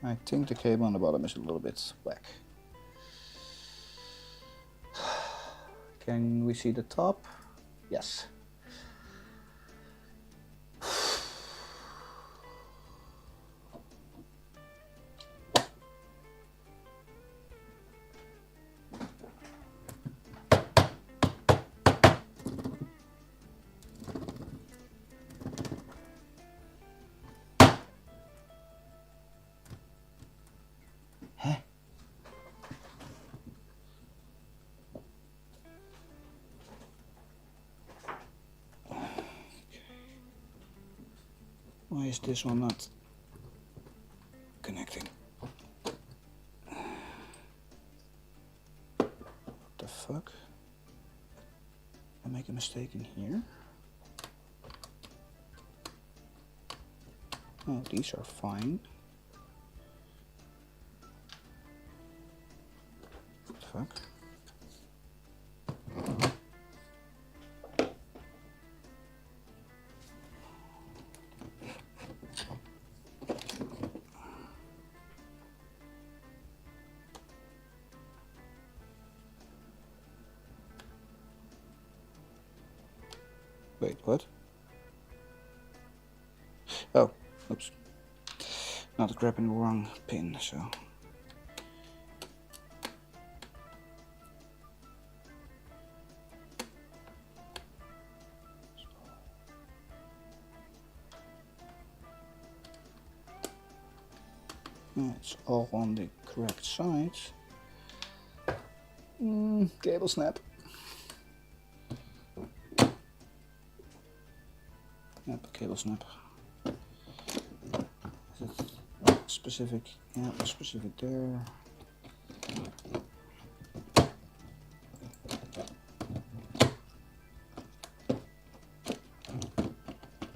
I think the cable on the bottom is a little bit whack. Can we see the top? Yes. Why is this one not connecting? What the fuck? I make a mistake in here? Oh, these are fine. What the fuck? Wait, what? Oh, oops. Not grabbing the wrong pin, so. It's all on the correct side. Cable snap. Yep, cable snap. Is it specific? Yeah, specific there.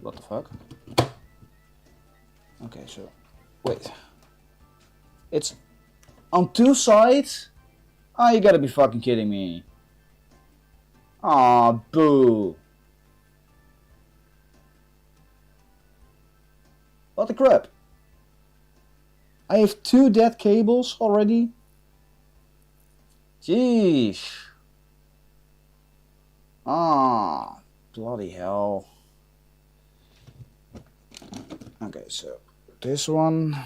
What the fuck? Okay, so wait. It's on two sides? Oh, you gotta be fucking kidding me. Aw, boo. What the crap? I have two dead cables already? Jeez. Ah, bloody hell. Okay, so this one.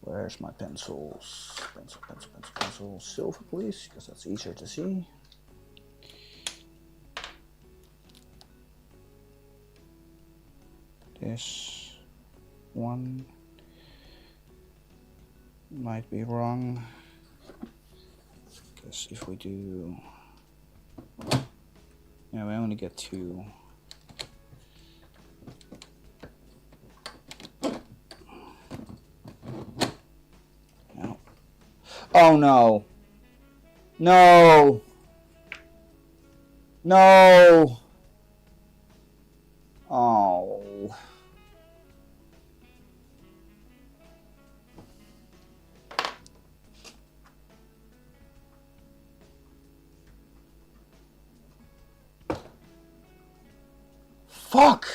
Where's my pencils? Pencil. Silver, please, because that's easier to see. This one might be wrong, because if we do, yeah, we only get two. No. Oh no! No! No! Oh. Fuck!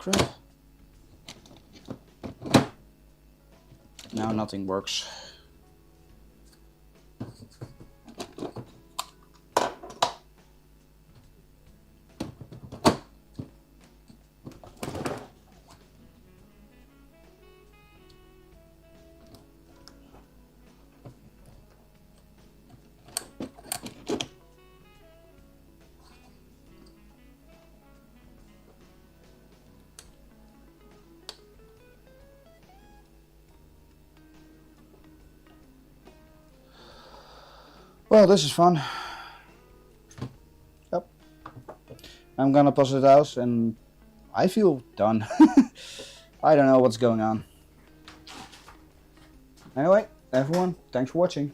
crap. Now nothing works. Well, this is fun. Yep. I'm gonna pause it out and I feel done. I don't know what's going on. Anyway, everyone, thanks for watching.